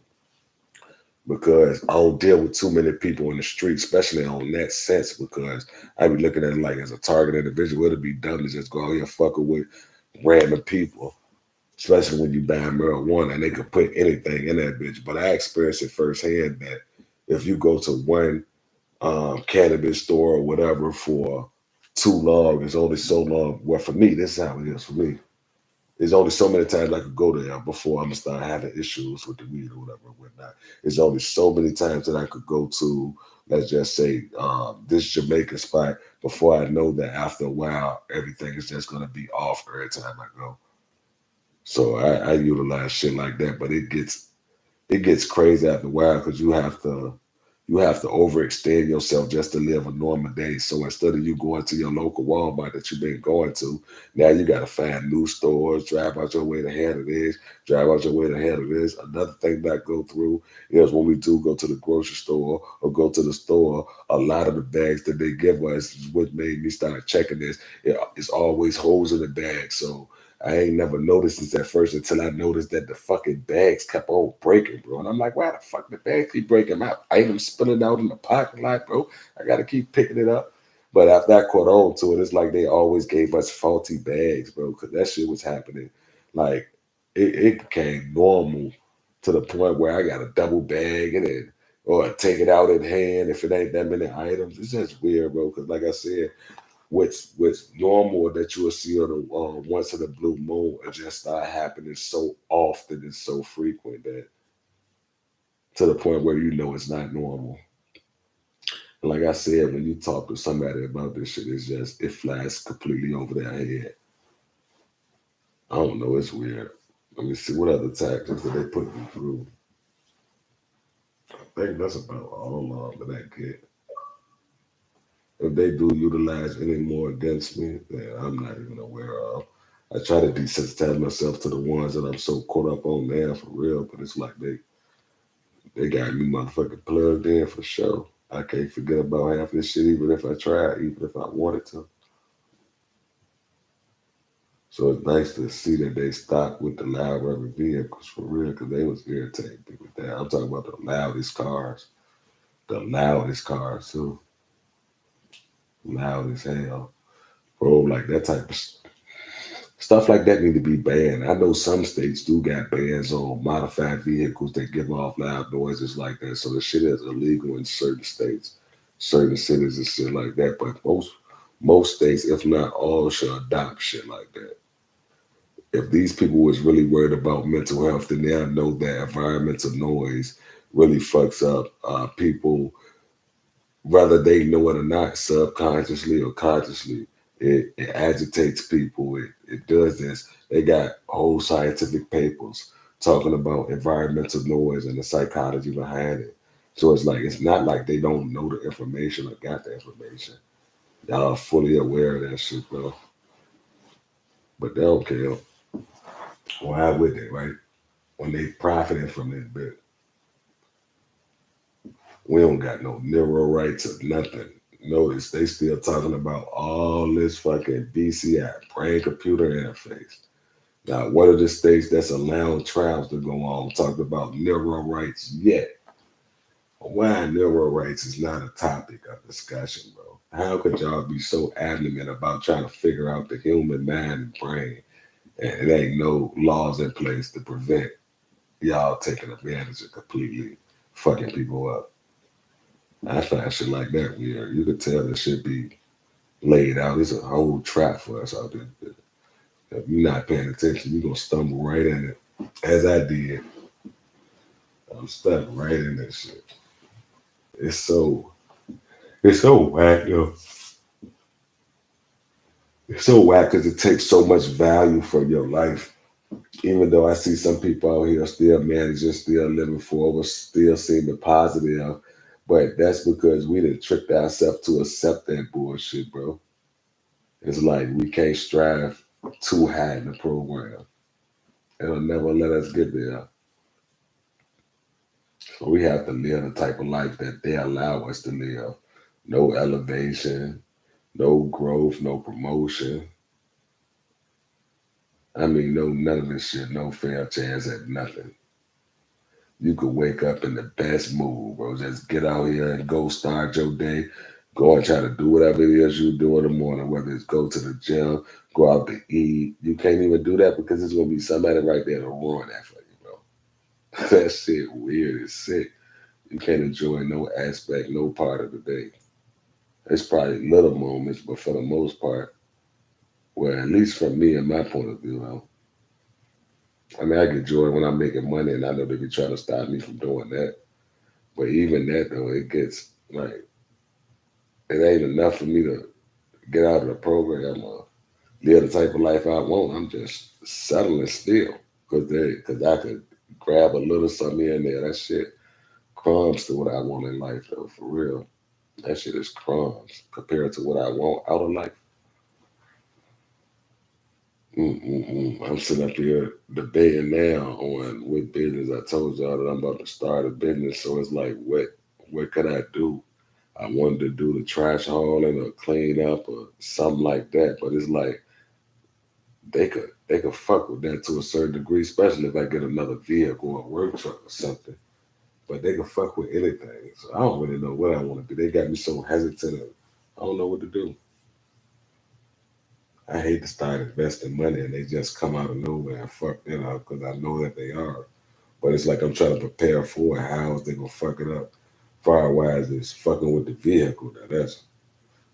because I don't deal with too many people in the street, especially on that sense, because I be looking at it like as a target individual, it'd be dumb to just go out here fucking with random people, especially when you buy marijuana and they could put anything in that bitch. But I experienced it firsthand that if you go to one cannabis store or whatever for too long, it's only so long. Well, for me, this is how it is for me. There's only so many times I could go there before I'm gonna start having issues with the weed or whatever and whatnot. There's only so many times that I could go to, let's just say, this Jamaican spot before I know that after a while everything is just gonna be off every time I go. So I utilize shit like that, but it gets crazy after a while because you have to overextend yourself just to live a normal day. So instead of you going to your local Walmart that you've been going to, now you got to find new stores, drive out your way to handle this, drive out your way to handle this. Another thing that I go through is when we do go to the grocery store or go to the store, a lot of the bags that they give us is what made me start checking this. It's always holes in the bag. So I ain't never noticed this at first until I noticed that the fucking bags kept on breaking, bro. And I'm like, why the fuck the bags keep breaking? My items spilling out in the parking lot, bro. I gotta keep picking it up. But after I caught on to it, it's like they always gave us faulty bags, bro, because that shit was happening. Like it became normal to the point where I got a double bag it in or take it out in hand if it ain't that many items. It's just weird, bro. Because like I said, what's normal that you will see on the once in a blue moon and just start happening so often and so frequent that to the point where it's not normal. And like I said, when you talk to somebody about this shit, it's just it flies completely over their head. I don't know, it's weird. Let me see what other tactics that they put me through. I think that's about all of that I get. if they do utilize any more against me, then I'm not even aware of. I try to desensitize myself to the ones that I'm so caught up on now for real, but it's like they got me motherfucking plugged in for sure. I can't forget about half this shit even if I tried, even if I wanted to. So it's nice to see that they stopped with the loud rubber vehicles for real, because they was irritating me with that. I'm talking about the loudest cars too, loud as hell, bro. Like that type of stuff like that need to be banned. I know some states do got bans on modified vehicles that give off loud noises like that. So the shit is illegal in certain states, certain cities and shit like that. But most states, if not all, should adopt shit like that. If these people was really worried about mental health, then they'll know that environmental noise really fucks up people, whether they know it or not, subconsciously or consciously. It agitates people. It does this. They got whole scientific papers talking about environmental noise and the psychology behind it. So it's not like they don't know the information or got the information. Y'all are fully aware of that shit, bro. But they don't care. Why would they, right? When they profiting from this bit. We don't got no neuro rights or nothing. Notice they still talking about all this fucking BCI, brain computer interface. Now, one of the states that's allowing trials to go on talked about neuro rights yet. Why neuro rights is not a topic of discussion, bro. How could y'all be so adamant about trying to figure out the human mind and brain, and it ain't no laws in place to prevent y'all taking advantage of completely fucking people up? I find shit like that weird. You could tell this shit be laid out. It's a whole trap for us out there. If you're not paying attention, you're gonna stumble right in it. As I did. I'm stuck right in this shit. It's so it's so whack, yo. It's so whack because it takes so much value from your life. Even though I see some people out here still managing, still living forward, still seeming positive, but that's because we done tricked ourselves to accept that bullshit, bro. It's like we can't strive too high in the program. It'll never let us get there. So we have to live the type of life that they allow us to live. No elevation, no growth, no promotion. I mean, no none of this shit, no fair chance at nothing. You could wake up in the best mood, bro. Just get out here and go start your day. Go and try to do whatever it is you do in the morning, whether it's go to the gym, go out to eat. You can't even do that because there's gonna be somebody right there to ruin that for you, bro. That shit weird as sick. You can't enjoy no aspect, no part of the day. It's probably little moments, but for the most part, well, at least from me and my point of view, I mean, I get joy when I'm making money, and I know they be trying to stop me from doing that. But even that, though, it gets like it ain't enough for me to get out of the program or live the type of life I want. I'm just settling still because I could grab a little something here and there. That shit crumbs to what I want in life, though, for real. That shit is crumbs compared to what I want out of life. I'm sitting up here debating now on what business. I told y'all that I'm about to start a business. So it's like, what could I do? I wanted to do the trash hauling or clean up or something like that. But it's like they could fuck with that to a certain degree, especially if I get another vehicle or work truck or something. But they can fuck with anything. So I don't really know what I want to do. They got me so hesitant. I don't know what to do. I hate to start investing money and they just come out of nowhere and fuck, because I know that they are. But it's like I'm trying to prepare for it. How is they gonna fuck it up? Far wise is fucking with the vehicle. Now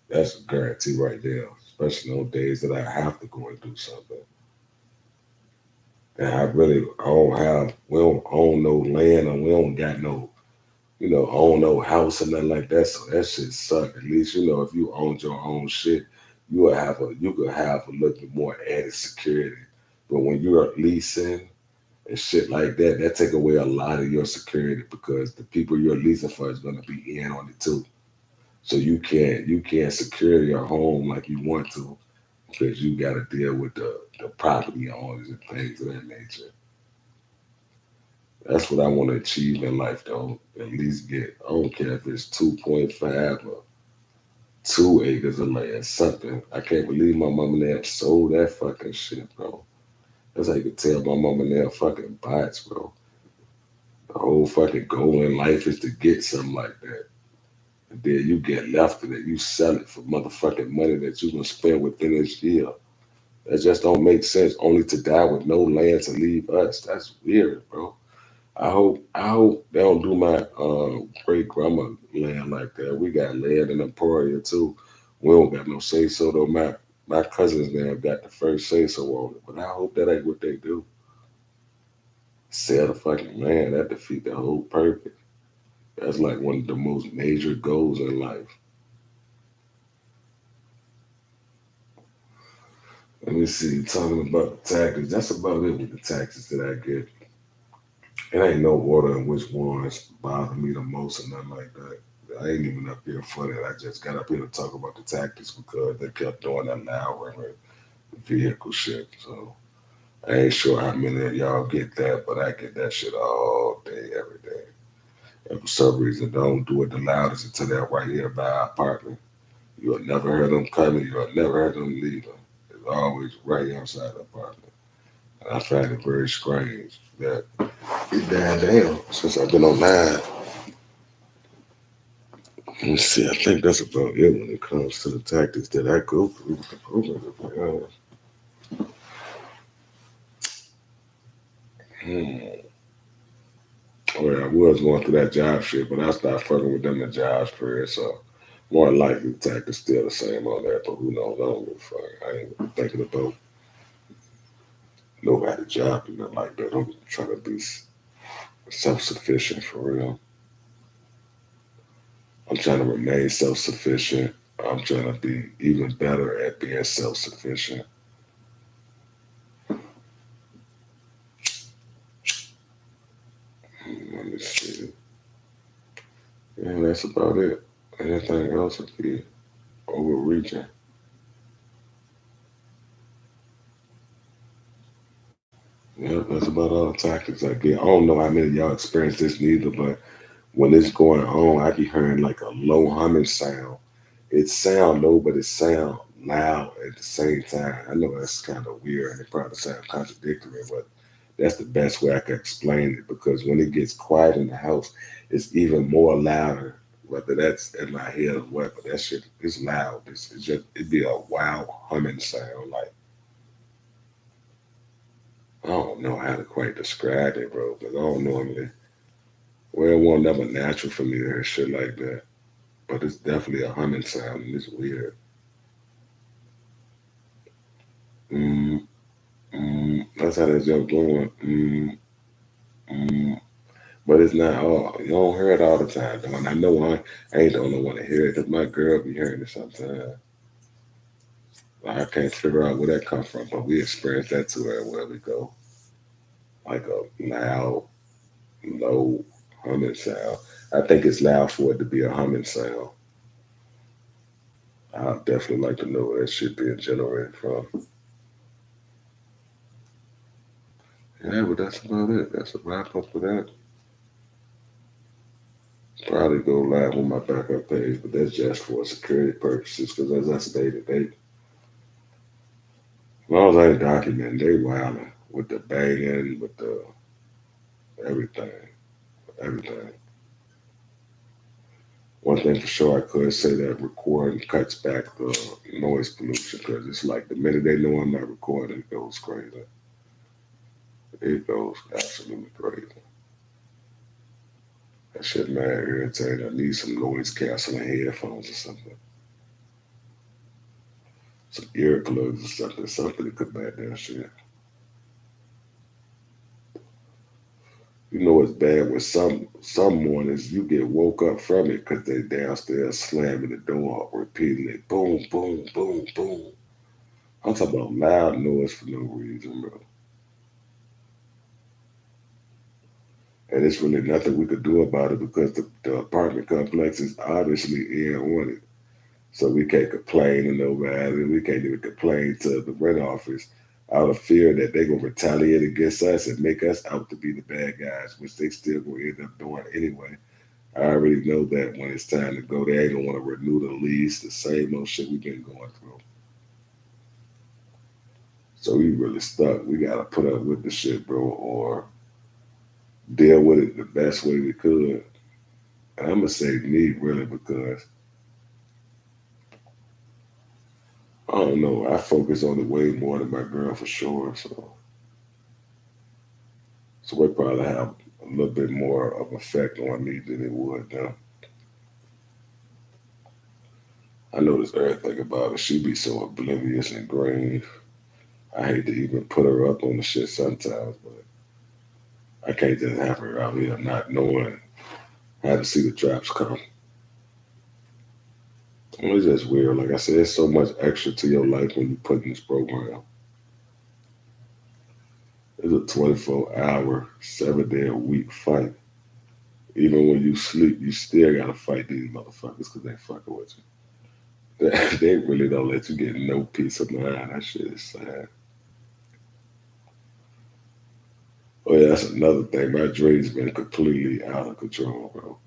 that's a guarantee right there. Especially on days that I have to go and do something. And I don't we don't own no land and we don't got no, own no house or nothing like that. So that shit suck. At least, if you owned your own shit, you could have a little bit more added security. But when you're leasing and shit like that, that take away a lot of your security because the people you're leasing for is gonna be in on it too. So you can't secure your home like you want to because you got to deal with the property owners and things of that nature. That's what I want to achieve in life, though. At least get, I don't care if it's 2.5 or 2 acres of land, something. I can't believe my mom and dad sold that fucking shit, bro. That's how you can tell my mom and dad fucking bots, bro. The whole fucking goal in life is to get something like that. And then you get left in it. You sell it for motherfucking money that you gonna spend within this year. That just don't make sense. Only to die with no land to leave us. That's weird, bro. I hope they don't do my great grandma land like that. We got land in Emporia too. We don't got no say so though. My cousins now got the first say so on it. But I hope that ain't what they do. Sell the fucking land. That defeat the whole purpose. That's like one of the most major goals in life. Let me see, talking about the taxes. That's about it with the taxes that I get. It ain't no order in which ones bother me the most or nothing like that. I ain't even up here for that. I just got up here to talk about the tactics because they kept doing that now vehicle shit. So I ain't sure how many of y'all get that, but I get that shit all day, every day. And for some reason, don't do it the loudest until they're right here by our apartment. You'll never hear them coming. You'll never hear them leaving. It's always right outside the apartment. And I find it very strange that it's damn since I've been online. Let me see. I think that's about it when it comes to the tactics that I go through with the program. Hmm. Oh yeah, I was going through that job shit, but I started fucking with them in jobs period, so more than likely the tactics still the same on that, but who knows? I don't give a fuck. I ain't thinking about nobody job and nothing like that. I'm trying to be self sufficient for real. I'm trying to remain self sufficient. I'm trying to be even better at being self sufficient. Let me see. Yeah, that's about it. Anything else would be overreaching. Yeah, that's about all the tactics I get. I don't know how many of y'all experience this neither, but when it's going on, I be hearing like a low humming sound. It sound low, but it sound loud at the same time. I know that's kind of weird and it probably sound contradictory, but that's the best way I can explain it because when it gets quiet in the house, it's even more louder. Whether that's in my head or what, but that shit is loud. It's just it'd be a wild humming sound. Like I don't know how to quite describe it, bro. Because I don't normally. Well, it won't never natural for me to hear shit like that. But it's definitely a humming sound, and it's weird. Mm, that's how that joke going. Mm. But it's not all. You don't hear it all the time, though. And I know I ain't the only one to hear it because my girl be hearing it sometimes. Like, I can't figure out where that come from, but we experience that too everywhere we go. Like a loud, low humming sound. I think it's loud for it to be a humming sound. I'd definitely like to know where that shit being generated from. Yeah, but that's about it. That's a wrap up for that. Probably go live on my backup page, but that's just for security purposes. Because as I stated, as long as I ain't documenting, they wilding with the banging, with the everything, everything. One thing for sure, I could say that recording cuts back the noise pollution because it's like the minute they know I'm not recording, it goes crazy. It goes absolutely crazy. That shit mad irritating. I need some noise canceling headphones or something. Some earplugs or something to combat that shit. You know it's bad when some mornings you get woke up from it because they downstairs slamming the door repeatedly. Boom, boom, boom, boom. I'm talking about loud noise for no reason, bro. And it's really nothing we could do about it because the apartment complex is obviously in on it. So we can't complain to nobody. We can't even complain to the rent office out of fear that they're gonna retaliate against us and make us out to be the bad guys, which they still gonna end up doing anyway. I already know that when it's time to go, they ain't gonna want to renew the lease, the same old shit we've been going through. So we really stuck. We gotta put up with the shit, bro, or deal with it the best way we could. And I'm gonna say me really because I don't know. I focus on it way more than my girl for sure. So it probably have a little bit more of effect on me than it would them. I notice everything about her. She be so oblivious and green. I hate to even put her up on the shit sometimes, but I can't just have her out here not knowing how to see the traps come. It's just weird. Like I said, there's so much extra to your life when you put in this program. It's a 24-hour, 7-day a week fight. Even when you sleep, you still gotta fight these motherfuckers because they fucking with you. They really don't let you get no peace of mind. That shit is sad. Oh yeah, that's another thing. My dreams been completely out of control, bro.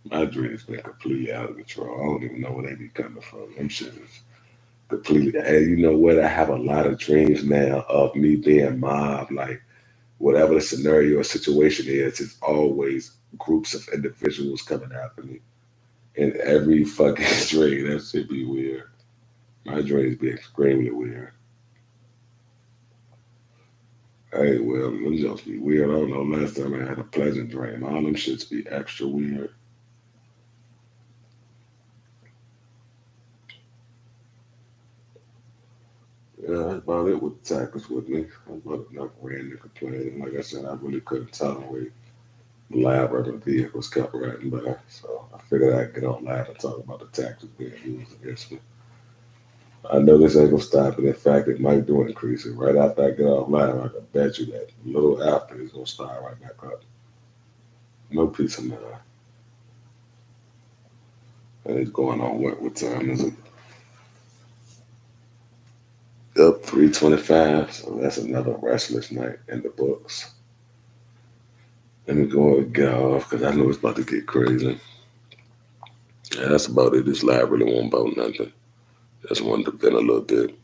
My dreams been completely out of control. I don't even know where they be coming from. Them shit is completely. And you know what? I have a lot of dreams now of me being mobbed. Like whatever the scenario or situation is, it's always groups of individuals coming after me. In every fucking dream, that shit be weird. My dreams be extremely weird. Hey, well, them just be weird. I don't know. Last time I had a pleasant dream, all them shits be extra weird. Yeah, that's about it with the tackles with me. I'm about enough ranting and complaining. Like I said, I really couldn't tolerate the lab urban vehicles kept riding by. So I figured I'd get on live and talk about the tactics being used against me. I know this ain't gonna stop it. In fact, it might do increase it. Right after I get off live, I can bet you that a little after it's gonna start right back up. No peace of mind. And it's going on what time is it? Up 3:25. So that's another restless night in the books. Let me go and get off because I know it's about to get crazy. Yeah, that's about it. This live really won't about nothing. Just wanted to vent a little bit.